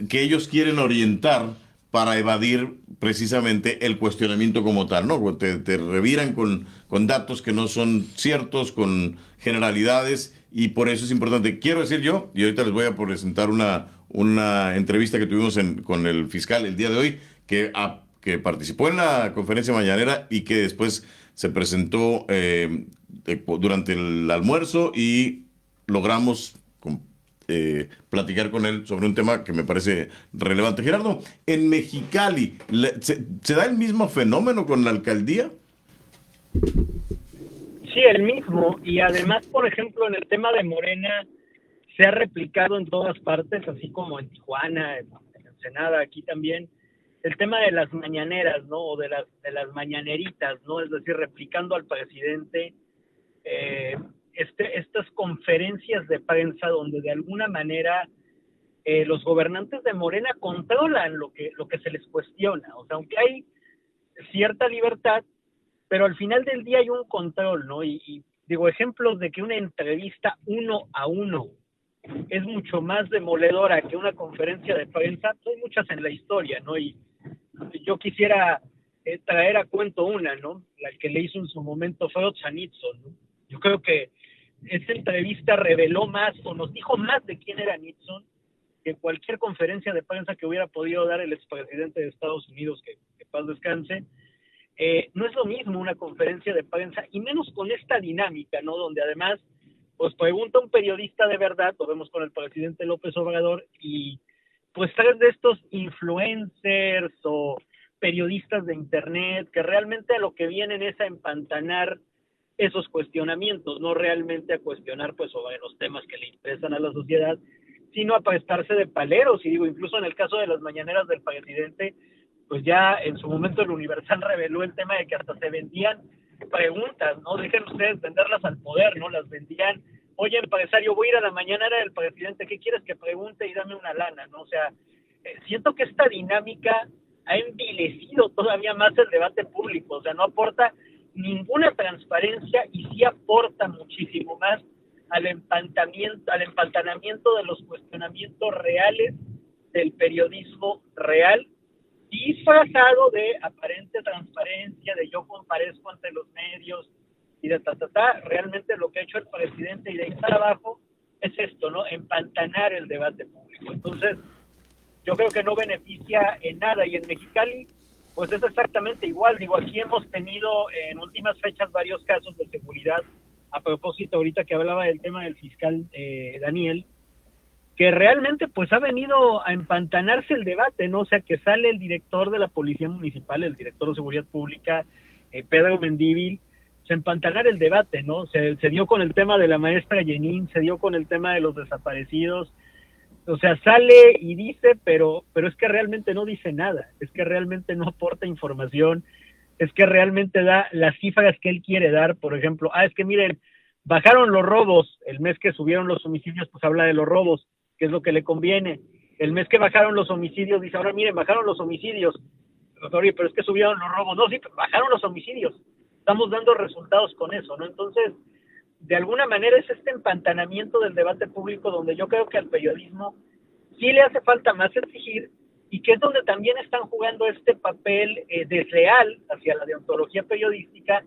que ellos quieren orientar para evadir precisamente el cuestionamiento como tal, ¿no? Te reviran con datos que no son ciertos, con generalidades, y por eso es importante. Quiero decir yo, y ahorita les voy a presentar una entrevista que tuvimos con el fiscal el día de hoy, que participó en la conferencia mañanera y que después se presentó durante el almuerzo y logramos platicar con él sobre un tema que me parece relevante. Gerardo, en Mexicali, ¿se da el mismo fenómeno con la alcaldía? Sí, el mismo. Y además, por ejemplo, en el tema de Morena, se ha replicado en todas partes, así como en Tijuana, en Ensenada, aquí también, el tema de las mañaneras, ¿no? O de las mañaneritas, ¿no? Es decir, replicando al presidente estas conferencias de prensa donde de alguna manera los gobernantes de Morena controlan lo que se les cuestiona. O sea, aunque hay cierta libertad, pero al final del día hay un control, ¿no? Y digo, ejemplos de que una entrevista 1-a-1 es mucho más demoledora que una conferencia de prensa, hay muchas en la historia, ¿no? Y yo quisiera traer a cuento una, ¿no? La que le hizo en su momento Freud a Nixon, ¿no? Yo creo que esa entrevista reveló más, o nos dijo más de quién era Nixon, que cualquier conferencia de prensa que hubiera podido dar el expresidente de Estados Unidos, que paz descanse. No es lo mismo una conferencia de prensa, y menos con esta dinámica, ¿no? Donde además, pues pregunta un periodista de verdad, lo vemos con el presidente López Obrador, y pues tres de estos influencers o periodistas de internet que realmente a lo que vienen es a empantanar esos cuestionamientos, no realmente a cuestionar pues sobre los temas que le interesan a la sociedad, sino a prestarse de paleros. Y digo, incluso en el caso de las mañaneras del presidente, pues ya en su momento el Universal reveló el tema de que hasta se vendían preguntas, ¿no? Dejen ustedes venderlas al poder, ¿no? Las vendían. Oye, empresario, voy a ir a la mañanera del presidente, ¿qué quieres que pregunte? Y dame una lana, ¿no? O sea, siento que esta dinámica ha envilecido todavía más el debate público, o sea, no aporta ninguna transparencia y sí aporta muchísimo más al empantanamiento de los cuestionamientos reales del periodismo real, disfrazado de aparente transparencia, de yo comparezco ante los medios y de realmente lo que ha hecho el presidente y de ahí para abajo es esto, ¿no? Empantanar el debate público. Entonces, yo creo que no beneficia en nada, y en Mexicali, pues es exactamente igual. Digo, aquí hemos tenido en últimas fechas varios casos de seguridad, a propósito ahorita que hablaba del tema del fiscal Daniel, que realmente pues ha venido a empantanarse el debate, ¿no? O sea, que sale el director de la Policía Municipal, el director de Seguridad Pública, Pedro Mendívil, a empantanar el debate, ¿no? Se dio con el tema de la maestra Jenin, se dio con el tema de los desaparecidos. O sea, sale y dice, pero es que realmente no dice nada, es que realmente no aporta información, es que realmente da las cifras que él quiere dar. Por ejemplo, es que miren, bajaron los robos, el mes que subieron los homicidios, pues habla de los robos, que es lo que le conviene. El mes que bajaron los homicidios, dice, ahora miren, bajaron los homicidios. Oye, pero es que subieron los robos. No, sí, bajaron los homicidios. Estamos dando resultados con eso, ¿no? Entonces, de alguna manera es este empantanamiento del debate público donde yo creo que al periodismo sí le hace falta más exigir, y que es donde también están jugando este papel desleal hacia la deontología periodística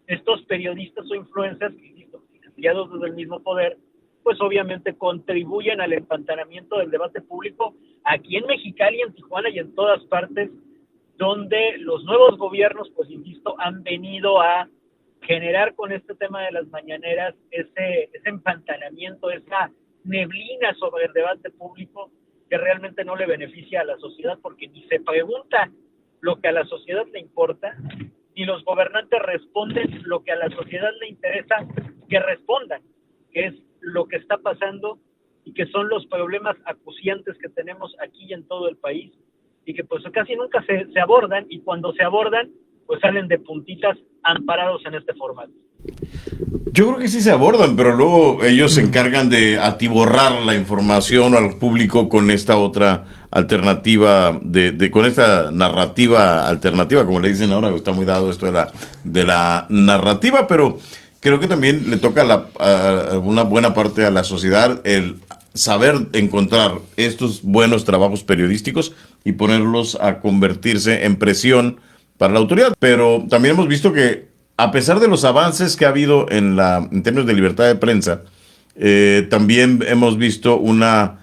estos periodistas o influencers que, insisto, financiados desde el mismo poder, pues obviamente contribuyen al empantanamiento del debate público aquí en Mexicali, en Tijuana y en todas partes donde los nuevos gobiernos, pues insisto, han venido a generar con este tema de las mañaneras ese empantanamiento, esa neblina sobre el debate público que realmente no le beneficia a la sociedad porque ni se pregunta lo que a la sociedad le importa, ni los gobernantes responden lo que a la sociedad le interesa que respondan, que es lo que está pasando y que son los problemas acuciantes que tenemos aquí y en todo el país y que pues casi nunca se abordan, y cuando se abordan pues salen de puntitas amparados en este formato. Yo creo que sí se abordan, pero luego ellos se encargan de atiborrar la información al público con esta otra alternativa, con esta narrativa alternativa, como le dicen ahora, está muy dado esto de la narrativa, pero creo que también le toca a una buena parte a la sociedad el saber encontrar estos buenos trabajos periodísticos y ponerlos a convertirse en presión para la autoridad. Pero también hemos visto que a pesar de los avances que ha habido en términos de libertad de prensa, también hemos visto una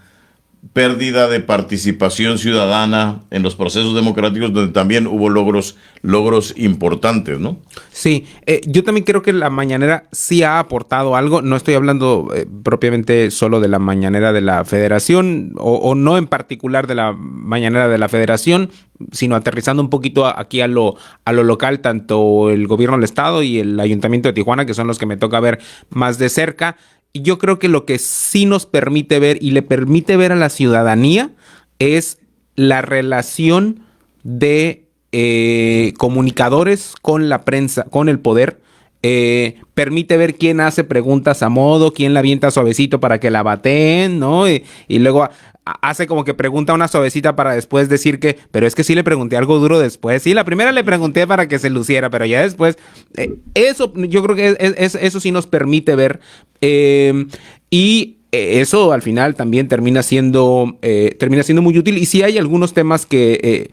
pérdida de participación ciudadana en los procesos democráticos, donde también hubo logros importantes, ¿no? Sí, yo también creo que la mañanera sí ha aportado algo. No estoy hablando propiamente solo de la mañanera de la Federación, o no en particular de la mañanera de la Federación, sino aterrizando un poquito aquí a lo local, tanto el gobierno del estado y el ayuntamiento de Tijuana, que son los que me toca ver más de cerca. Y yo creo que lo que sí nos permite ver y le permite ver a la ciudadanía es la relación de comunicadores con la prensa, con el poder. Permite ver quién hace preguntas a modo, quién la avienta suavecito para que la bateen, ¿no? Y luego hace como que pregunta una suavecita para después decir pero es que sí le pregunté algo duro después. Sí, la primera le pregunté para que se luciera, pero ya después, eso yo creo que eso sí nos permite ver, y eso al final también termina siendo muy útil. Y sí hay algunos temas que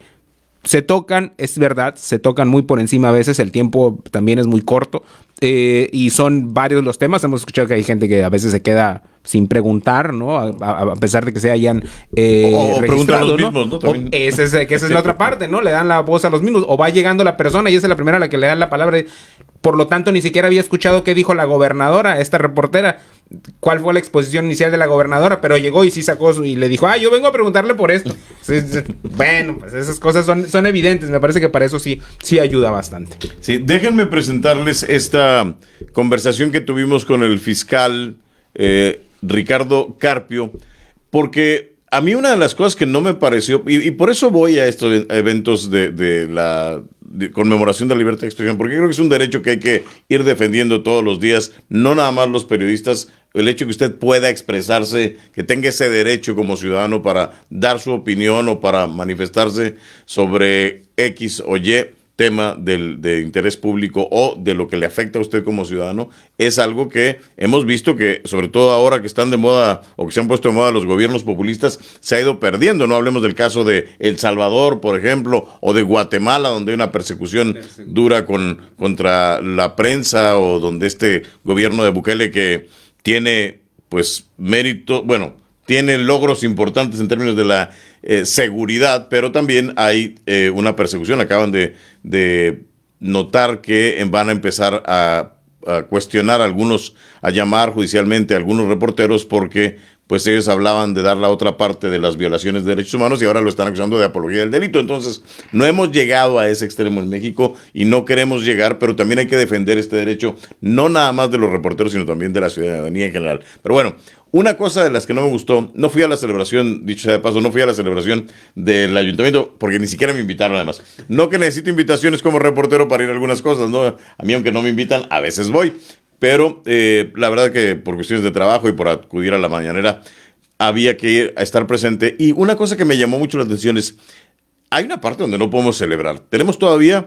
se tocan, es verdad, se tocan muy por encima a veces, el tiempo también es muy corto, y son varios los temas. Hemos escuchado que hay gente que a veces se queda sin preguntar, ¿no? A pesar de que se hayan o preguntan a los ¿no? mismos, ¿no? También. Esa es la otra parte, ¿no? Le dan la voz a los mismos, o va llegando la persona y esa es la primera a la que le dan la palabra. Por lo tanto, ni siquiera había escuchado qué dijo la gobernadora, esta reportera, cuál fue la exposición inicial de la gobernadora, pero llegó y sí sacó y le dijo, yo vengo a preguntarle por esto. Bueno, pues esas cosas son evidentes. Me parece que para eso sí ayuda bastante. Sí, déjenme presentarles esta conversación que tuvimos con el fiscal Ricardo Carpio, porque a mí una de las cosas que no me pareció, y por eso voy a estos eventos de conmemoración de la libertad de expresión, porque creo que es un derecho que hay que ir defendiendo todos los días, no nada más los periodistas, el hecho que usted pueda expresarse, que tenga ese derecho como ciudadano para dar su opinión o para manifestarse sobre X o Y tema de interés público o de lo que le afecta a usted como ciudadano, es algo que hemos visto que, sobre todo ahora que están de moda o que se han puesto de moda los gobiernos populistas, se ha ido perdiendo. No hablemos del caso de El Salvador, por ejemplo, o de Guatemala, donde hay una persecución dura contra la prensa, o donde este gobierno de Bukele, que tiene pues mérito, tiene logros importantes en términos de la seguridad, pero también hay una persecución. Acaban de notar que van a empezar a cuestionar a llamar judicialmente a algunos reporteros porque pues ellos hablaban de dar la otra parte de las violaciones de derechos humanos y ahora lo están acusando de apología del delito. Entonces, no hemos llegado a ese extremo en México y no queremos llegar, pero también hay que defender este derecho, no nada más de los reporteros, sino también de la ciudadanía en general. Pero bueno, una cosa de las que no me gustó, no fui a la celebración, dicho sea de paso, no fui a la celebración del ayuntamiento porque ni siquiera me invitaron además. No que necesito invitaciones como reportero para ir a algunas cosas, ¿no? A mí, aunque no me invitan, a veces voy. Pero la verdad que por cuestiones de trabajo y por acudir a la mañanera había que ir a estar presente. Y una cosa que me llamó mucho la atención es, hay una parte donde no podemos celebrar. Tenemos todavía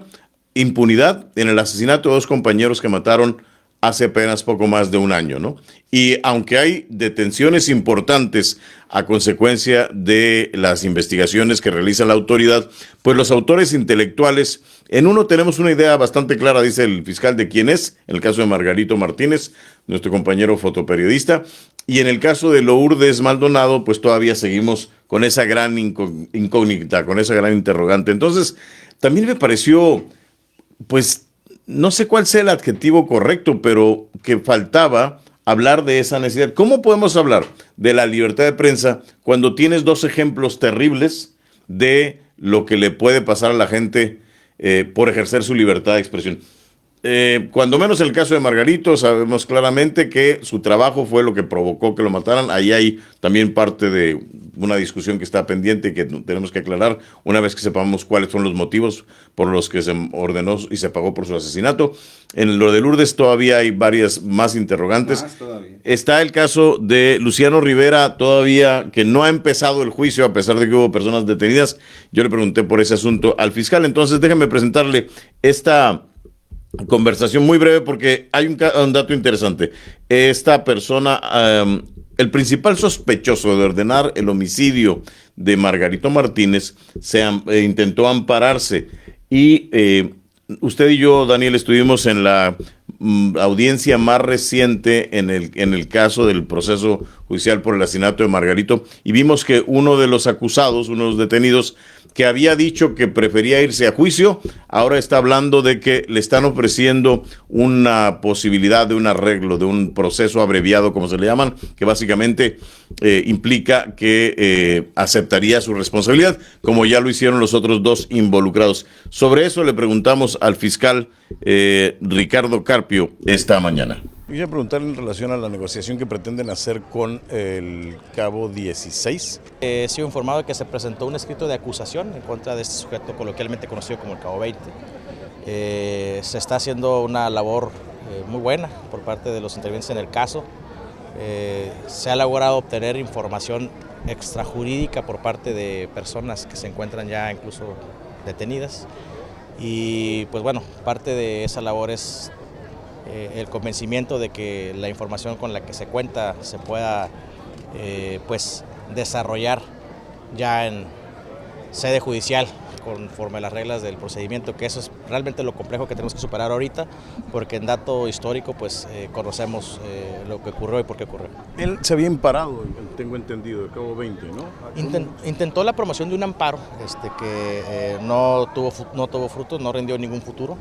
impunidad en el asesinato de 2 compañeros que mataron hace apenas poco más de un año, ¿no? Y aunque hay detenciones importantes a consecuencia de las investigaciones que realiza la autoridad, pues los autores intelectuales, en uno tenemos una idea bastante clara, dice el fiscal, de quién es, en el caso de Margarito Martínez, nuestro compañero fotoperiodista, y en el caso de Lourdes Maldonado, pues todavía seguimos con esa gran incógnita, con esa gran interrogante. Entonces, también me pareció, pues, no sé cuál sea el adjetivo correcto, pero que faltaba hablar de esa necesidad. ¿Cómo podemos hablar de la libertad de prensa cuando tienes dos ejemplos terribles de lo que le puede pasar a la gente por ejercer su libertad de expresión? Cuando menos el caso de Margarito, sabemos claramente que su trabajo fue lo que provocó que lo mataran. Ahí hay también parte de una discusión que está pendiente y que tenemos que aclarar una vez que sepamos cuáles son los motivos por los que se ordenó y se pagó por su asesinato. En lo de Lourdes todavía hay varias más interrogantes. Está el caso de Luciano Rivera todavía, que no ha empezado el juicio a pesar de que hubo personas detenidas. Yo le pregunté por ese asunto al fiscal. Entonces déjeme presentarle esta conversación muy breve porque hay un dato interesante. Esta persona, el principal sospechoso de ordenar el homicidio de Margarito Martínez, intentó ampararse y usted y yo, Daniel, estuvimos en la audiencia más reciente en el caso del proceso judicial por el asesinato de Margarito y vimos que uno de los acusados, uno de los detenidos, que había dicho que prefería irse a juicio, ahora está hablando de que le están ofreciendo una posibilidad de un arreglo, de un proceso abreviado, como se le llaman, que básicamente implica que aceptaría su responsabilidad, como ya lo hicieron los otros dos involucrados. Sobre eso le preguntamos al fiscal Ricardo Carpio esta mañana. Quisiera preguntarle en relación a la negociación que pretenden hacer con el cabo 16. He sido informado de que se presentó un escrito de acusación en contra de este sujeto coloquialmente conocido como el cabo 20. Se está haciendo una labor muy buena por parte de los intervenientes en el caso. Se ha logrado obtener información extrajurídica por parte de personas que se encuentran ya incluso detenidas. Y pues bueno, parte de esa labor es el convencimiento de que la información con la que se cuenta se pueda pues desarrollar ya en sede judicial conforme a las reglas del procedimiento, que eso es realmente lo complejo que tenemos que superar ahorita, porque en dato histórico pues conocemos lo que ocurrió y por qué ocurrió. Él se había amparado, tengo entendido, el cabo 20, ¿no? Intentó la promoción de un amparo que no tuvo frutos, no rindió ningún futuro,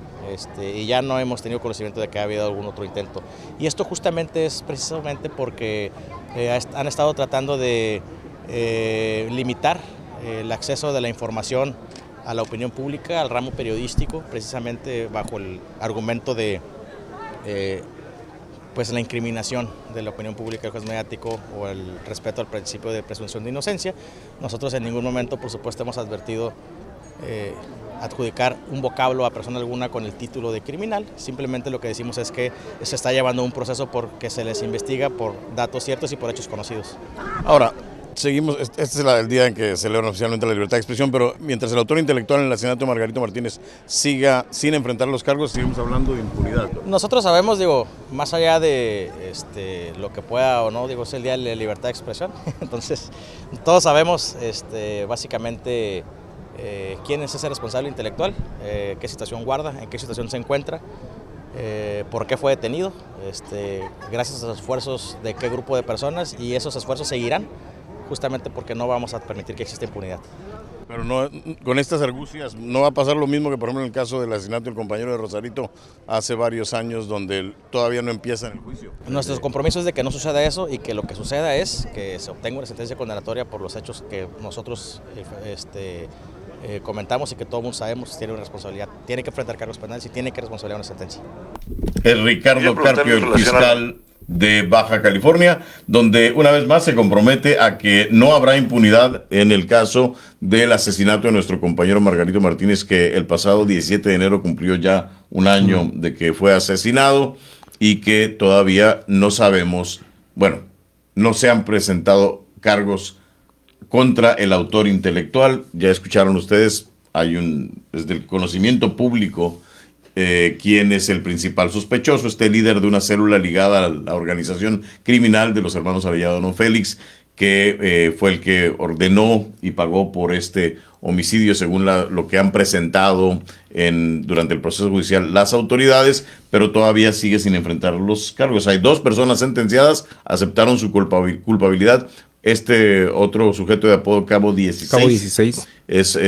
y ya no hemos tenido conocimiento de que ha habido algún otro intento. Y esto justamente es precisamente porque han estado tratando de limitar el acceso de la información a la opinión pública, al ramo periodístico, precisamente bajo el argumento de pues la incriminación de la opinión pública del juez mediático o el respeto al principio de presunción de inocencia. Nosotros en ningún momento, por supuesto, hemos advertido adjudicar un vocablo a persona alguna con el título de criminal. Simplemente lo que decimos es que se está llevando un proceso porque se les investiga por datos ciertos y por hechos conocidos. Ahora, seguimos, este es el día en que se celebra oficialmente la libertad de expresión, pero mientras el autor intelectual en el asesinato de Margarito Martínez siga sin enfrentar los cargos, seguimos hablando de impunidad. Nosotros sabemos, más allá de lo que pueda o no, es el día de la libertad de expresión. Entonces, todos sabemos básicamente quién es ese responsable intelectual, qué situación guarda, en qué situación se encuentra, por qué fue detenido, gracias a los esfuerzos de qué grupo de personas, y esos esfuerzos seguirán, justamente porque no vamos a permitir que exista impunidad. Pero no, con estas argucias no va a pasar lo mismo que por ejemplo en el caso del asesinato del compañero de Rosarito hace varios años, donde todavía no empieza en el juicio. Nuestros compromisos es de que no suceda eso y que lo que suceda es que se obtenga una sentencia condenatoria por los hechos que nosotros comentamos y que todo el mundo sabemos tiene una responsabilidad, tiene que enfrentar cargos penales y tiene que responsabilizar una sentencia. El Ricardo Carpio, el fiscal de Baja California, donde una vez más se compromete a que no habrá impunidad en el caso del asesinato de nuestro compañero Margarito Martínez, que el pasado 17 de enero cumplió ya un año de que fue asesinado y que todavía no sabemos, bueno, no se han presentado cargos contra el autor intelectual. Ya escucharon ustedes, desde el conocimiento público quién es el principal sospechoso, este líder de una célula ligada a la organización criminal de los hermanos Arellano Félix, que fue el que ordenó y pagó por este homicidio, según lo que han presentado durante el proceso judicial las autoridades, pero todavía sigue sin enfrentar los cargos. Hay 2 personas sentenciadas, aceptaron su culpabilidad. Este otro sujeto de apodo Cabo 16. Cabo 16. Es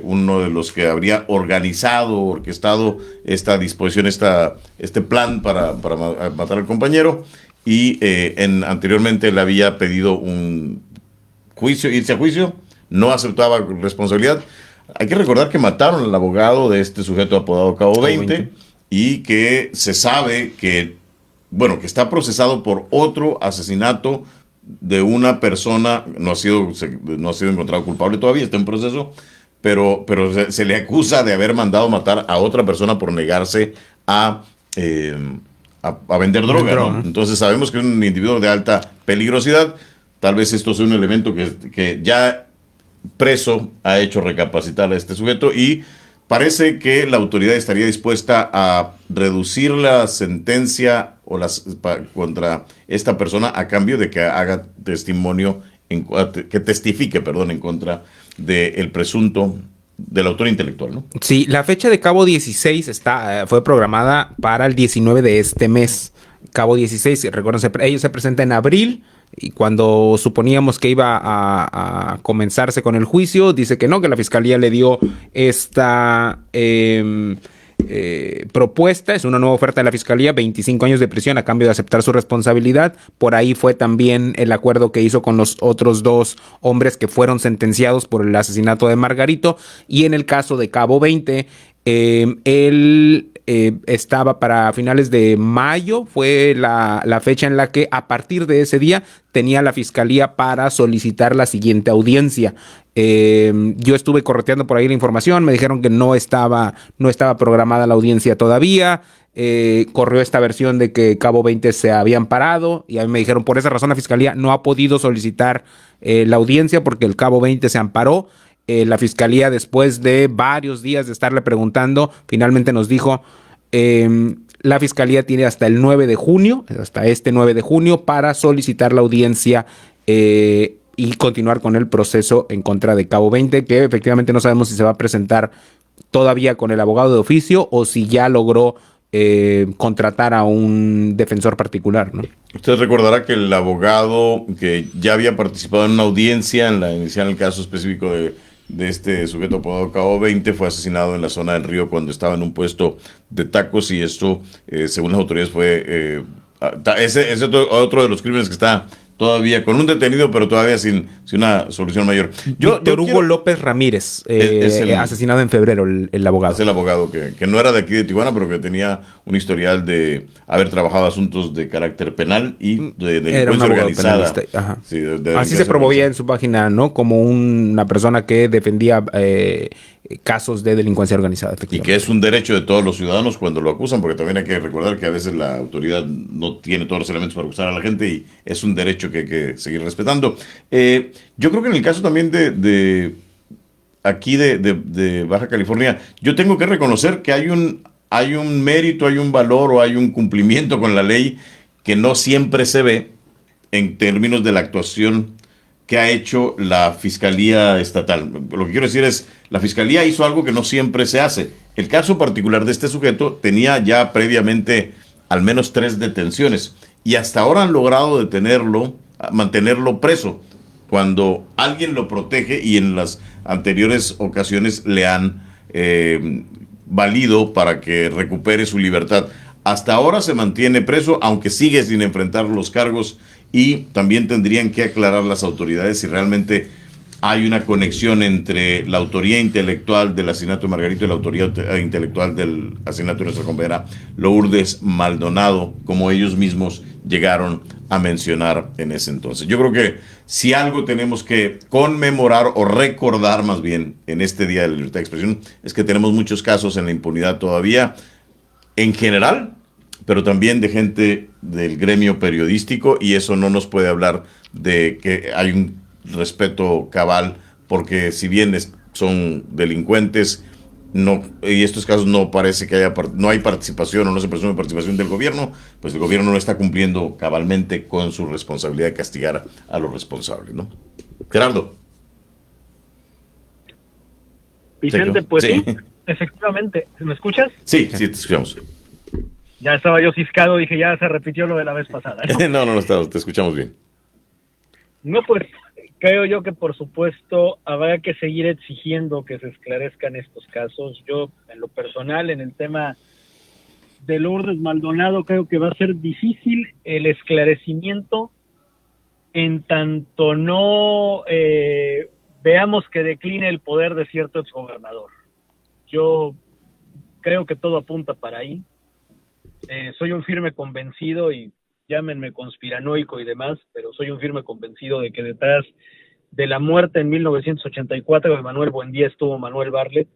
uno de los que habría orquestado esta disposición, este plan para matar al compañero. Y anteriormente le había pedido un juicio, irse a juicio, no aceptaba responsabilidad. Hay que recordar que mataron al abogado de este sujeto apodado Cabo 20 y que se sabe que está procesado por otro asesinato de una persona. No ha sido encontrado culpable todavía, está en proceso, pero se le acusa de haber mandado matar a otra persona por negarse a vender droga, ¿no? Entonces sabemos que es un individuo de alta peligrosidad. Tal vez esto sea un elemento que ya preso ha hecho recapacitar a este sujeto, y parece que la autoridad estaría dispuesta a reducir la sentencia contra esta persona a cambio de que haga testimonio, que testifique, en contra del presunto, del autor intelectual, ¿no? Sí, la fecha de Cabo 16 fue programada para el 19 de este mes. Cabo 16, recuerden, ellos se presentan en abril, y cuando suponíamos que iba a comenzarse con el juicio, dice que no, que la fiscalía le dio esta propuesta. Es una nueva oferta de la fiscalía, 25 años de prisión a cambio de aceptar su responsabilidad. Por ahí fue también el acuerdo que hizo con los otros 2 hombres que fueron sentenciados por el asesinato de Margarito. Y en el caso de Cabo 20, él estaba para finales de mayo, fue la fecha en la que a partir de ese día tenía la fiscalía para solicitar la siguiente audiencia. Yo estuve correteando por ahí la información, me dijeron que no estaba programada la audiencia todavía. Corrió esta versión de que Cabo 20 se habían parado, y a mí me dijeron por esa razón la fiscalía no ha podido solicitar la audiencia porque el Cabo 20 se amparó. La fiscalía, después de varios días de estarle preguntando, finalmente nos dijo: la fiscalía tiene hasta el 9 de junio, hasta este 9 de junio, para solicitar la audiencia y continuar con el proceso en contra de Cabo 20, que efectivamente no sabemos si se va a presentar todavía con el abogado de oficio o si ya logró contratar a un defensor particular, ¿no? Usted recordará que el abogado que ya había participado en una audiencia en el caso específico de este sujeto apodado Cabo 20 fue asesinado en la zona del río cuando estaba en un puesto de tacos, y esto, según las autoridades, fue ese otro de los crímenes que está todavía con un detenido, pero todavía sin una solución mayor. Víctor Hugo López Ramírez, asesinado en febrero, el abogado. Es el abogado que no era de aquí de Tijuana, pero que tenía un historial de haber trabajado asuntos de carácter penal y de delincuencia organizada. Ajá. Sí, así se promovía en su página, ¿no? Como una persona que defendía casos de delincuencia organizada. Y que es un derecho de todos los ciudadanos cuando lo acusan, porque también hay que recordar que a veces la autoridad no tiene todos los elementos para acusar a la gente, y es un derecho que hay que seguir respetando. Yo creo que en el caso también de aquí de Baja California, yo tengo que reconocer que hay un mérito, hay un valor o hay un cumplimiento con la ley que no siempre se ve en términos de la actuación que ha hecho la Fiscalía Estatal. Lo que quiero decir es, la Fiscalía hizo algo que no siempre se hace. El caso particular de este sujeto tenía ya previamente al menos 3 detenciones, y hasta ahora han logrado mantenerlo preso, cuando alguien lo protege, y en las anteriores ocasiones le han valido para que recupere su libertad. Hasta ahora se mantiene preso, aunque sigue sin enfrentar los cargos, y también tendrían que aclarar las autoridades si realmente hay una conexión entre la autoría intelectual del asesinato de Margarito y la autoría intelectual del asesinato de nuestra compañera Lourdes Maldonado, como ellos mismos llegaron a mencionar en ese entonces. Yo creo que si algo tenemos que conmemorar o recordar más bien en este Día de la Libertad de Expresión, es que tenemos muchos casos en la impunidad todavía en general, pero también de gente del gremio periodístico, y eso no nos puede hablar de que hay un respeto cabal, porque si bien son delincuentes, no, y estos casos no parece que no hay participación o no se presume participación del gobierno, pues el gobierno no está cumpliendo cabalmente con su responsabilidad de castigar a los responsables, ¿no? Gerardo. Vicente, Sí, pues sí. sí, efectivamente. ¿Me escuchas? Sí, te escuchamos. Ya estaba yo ciscado, dije, ya se repitió lo de la vez pasada, ¿no? No, te escuchamos bien. No, pues creo yo que por supuesto habrá que seguir exigiendo que se esclarezcan estos casos. Yo, en lo personal, en el tema de Lourdes Maldonado, creo que va a ser difícil el esclarecimiento en tanto no veamos que decline el poder de cierto exgobernador. Yo creo que todo apunta para ahí. Soy un firme convencido, y llámenme conspiranoico y demás, pero soy un firme convencido de que detrás de la muerte en 1984 de Manuel Buendía estuvo Manuel Bartlett,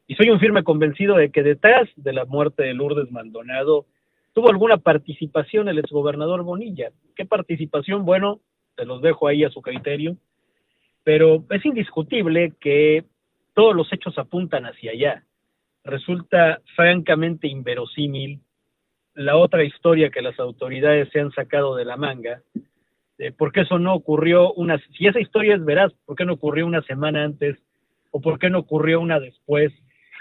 y soy un firme convencido de que detrás de la muerte de Lourdes Maldonado tuvo alguna participación el exgobernador Bonilla. ¿Qué participación? Bueno, se los dejo ahí a su criterio, pero es indiscutible que todos los hechos apuntan hacia allá. Resulta francamente inverosímil la otra historia que las autoridades se han sacado de la manga, ¿por qué eso no ocurrió si esa historia es veraz, por qué no ocurrió una semana antes, o por qué no ocurrió una después?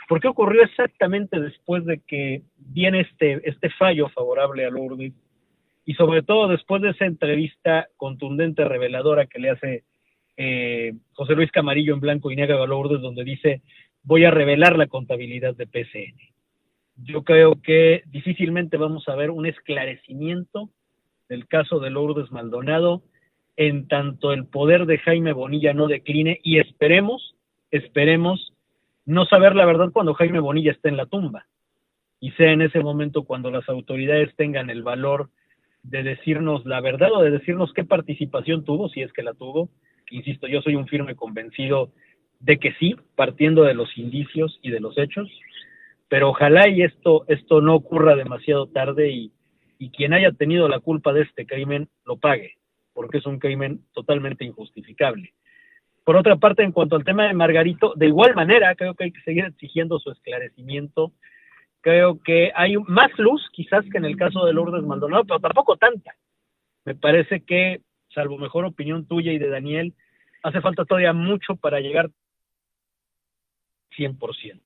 ¿Por qué ocurrió exactamente después de que viene este fallo favorable a Lourdes? Y sobre todo después de esa entrevista contundente, reveladora que le hace José Luis Camarillo en blanco y negro a Lourdes, donde dice, voy a revelar la contabilidad de PCN. Yo creo que difícilmente vamos a ver un esclarecimiento del caso de Lourdes Maldonado en tanto el poder de Jaime Bonilla no decline, y esperemos no saber la verdad cuando Jaime Bonilla esté en la tumba, y sea en ese momento cuando las autoridades tengan el valor de decirnos la verdad, o de decirnos qué participación tuvo, si es que la tuvo. Insisto, yo soy un firme convencido de que sí, partiendo de los indicios y de los hechos, pero ojalá y esto no ocurra demasiado tarde, y quien haya tenido la culpa de este crimen lo pague, porque es un crimen totalmente injustificable. Por otra parte, en cuanto al tema de Margarito, de igual manera creo que hay que seguir exigiendo su esclarecimiento. Creo que hay más luz quizás que en el caso de Lourdes Maldonado, pero tampoco tanta. Me parece que, salvo mejor opinión tuya y de Daniel, hace falta todavía mucho para llegar 100%.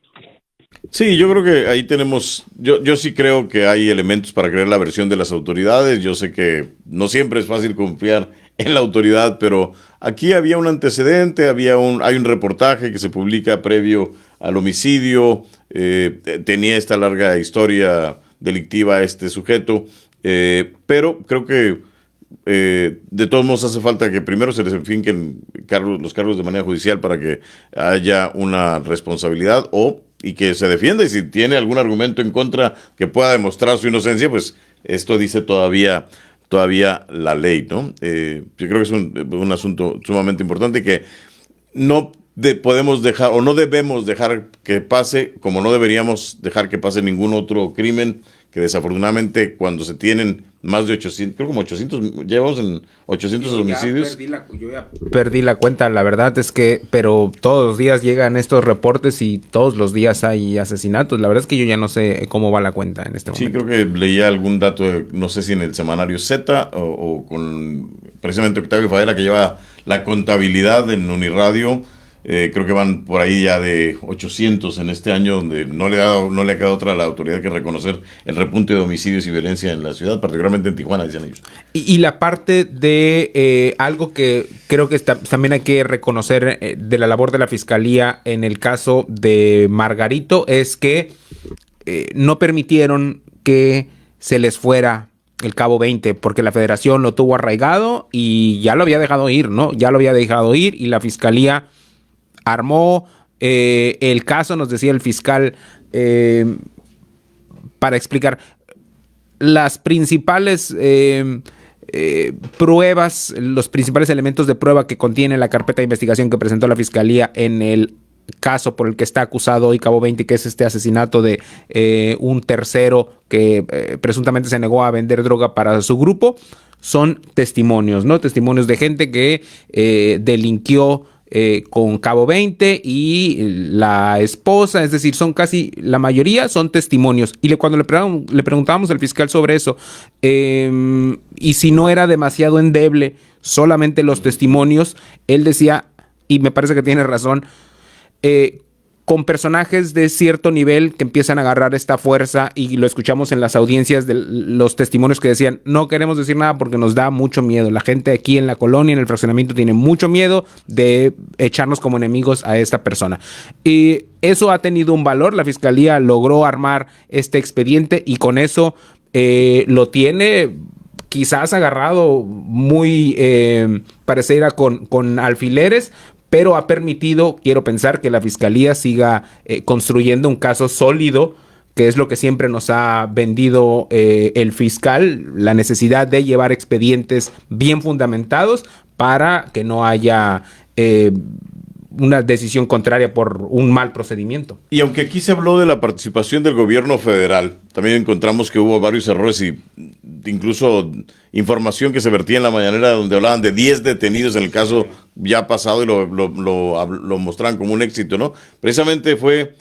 Sí, yo creo que ahí tenemos, yo sí creo que hay elementos para creer la versión de las autoridades. Yo sé que no siempre es fácil confiar en la autoridad, pero aquí había un antecedente, hay un reportaje que se publica previo al homicidio, tenía esta larga historia delictiva este sujeto, pero creo que de todos modos hace falta que primero se les enfinquen los cargos de manera judicial para que haya una responsabilidad y que se defienda, y si tiene algún argumento en contra que pueda demostrar su inocencia, pues esto dice todavía la ley, ¿no? Yo creo que es un asunto sumamente importante que no podemos dejar o no debemos dejar que pase, como no deberíamos dejar que pase ningún otro crimen, que desafortunadamente cuando se tienen más de 800, creo como 800, llevamos en 800 homicidios. Yo ya perdí la cuenta, la verdad es que, pero todos los días llegan estos reportes y todos los días hay asesinatos. La verdad es que yo ya no sé cómo va la cuenta en este momento. Sí, creo que leía algún dato, no sé si en el semanario Z o con precisamente Octavio Fadela, que lleva la contabilidad en Uniradio. Creo que van por ahí ya de 800 en este año, donde no le ha quedado otra a la autoridad que reconocer el repunte de homicidios y violencia en la ciudad, particularmente en Tijuana, dicen ellos. Y la parte de algo que creo que también hay que reconocer de la labor de la Fiscalía en el caso de Margarito es que no permitieron que se les fuera el cabo 20, porque la Federación lo tuvo arraigado y ya lo había dejado ir, ¿no? Ya lo había dejado ir, y la Fiscalía armó el caso, nos decía el fiscal, para explicar las principales pruebas, los principales elementos de prueba que contiene la carpeta de investigación que presentó la Fiscalía en el caso por el que está acusado hoy Cabo 20, que es este asesinato de un tercero que presuntamente se negó a vender droga para su grupo. Son testimonios, ¿no? Testimonios de gente que delinquió con Cabo 20 y la esposa, es decir, son casi, la mayoría son testimonios. Y cuando le preguntábamos al fiscal sobre eso, y si no era demasiado endeble solamente los testimonios, él decía, y me parece que tiene razón, con personajes de cierto nivel que empiezan a agarrar esta fuerza, y lo escuchamos en las audiencias de los testimonios que decían, no queremos decir nada porque nos da mucho miedo. La gente aquí en la colonia, en el fraccionamiento, tiene mucho miedo de echarnos como enemigos a esta persona. Y eso ha tenido un valor. La fiscalía logró armar este expediente y con eso lo tiene quizás agarrado muy pareciera con alfileres, pero ha permitido, quiero pensar, que la fiscalía siga construyendo un caso sólido, que es lo que siempre nos ha vendido el fiscal, la necesidad de llevar expedientes bien fundamentados para que no haya una decisión contraria por un mal procedimiento. Y aunque aquí se habló de la participación del gobierno federal, también encontramos que hubo varios errores y incluso información que se vertía en la mañanera donde hablaban de 10 detenidos en el caso ya pasado y lo mostraban como un éxito, ¿no? Precisamente fue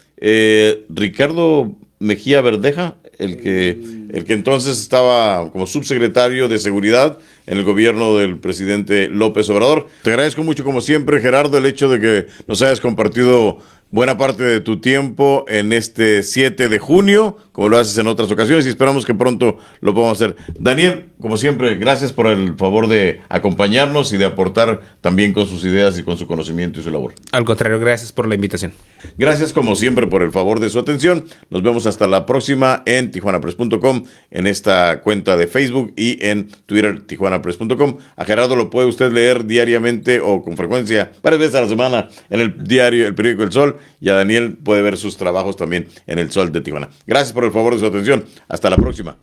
Ricardo Mejía Verdeja, el que entonces estaba como subsecretario de Seguridad en el gobierno del presidente López Obrador. Te agradezco mucho, como siempre, Gerardo, el hecho de que nos hayas compartido buena parte de tu tiempo en este 7 de junio, como lo haces en otras ocasiones, y esperamos que pronto lo podamos hacer. Daniel, como siempre, gracias por el favor de acompañarnos y de aportar también con sus ideas y con su conocimiento y su labor. Al contrario, gracias por la invitación. Gracias, como siempre, por el favor de su atención. Nos vemos hasta la próxima en tijuanapress.com, en esta cuenta de Facebook y en Twitter, tijuanapress.com. A Gerardo lo puede usted leer diariamente o con frecuencia, varias veces a la semana, en el diario, el periódico El Sol, y a Daniel puede ver sus trabajos también en El Sol de Tijuana. Gracias por el favor de su atención. Hasta la próxima.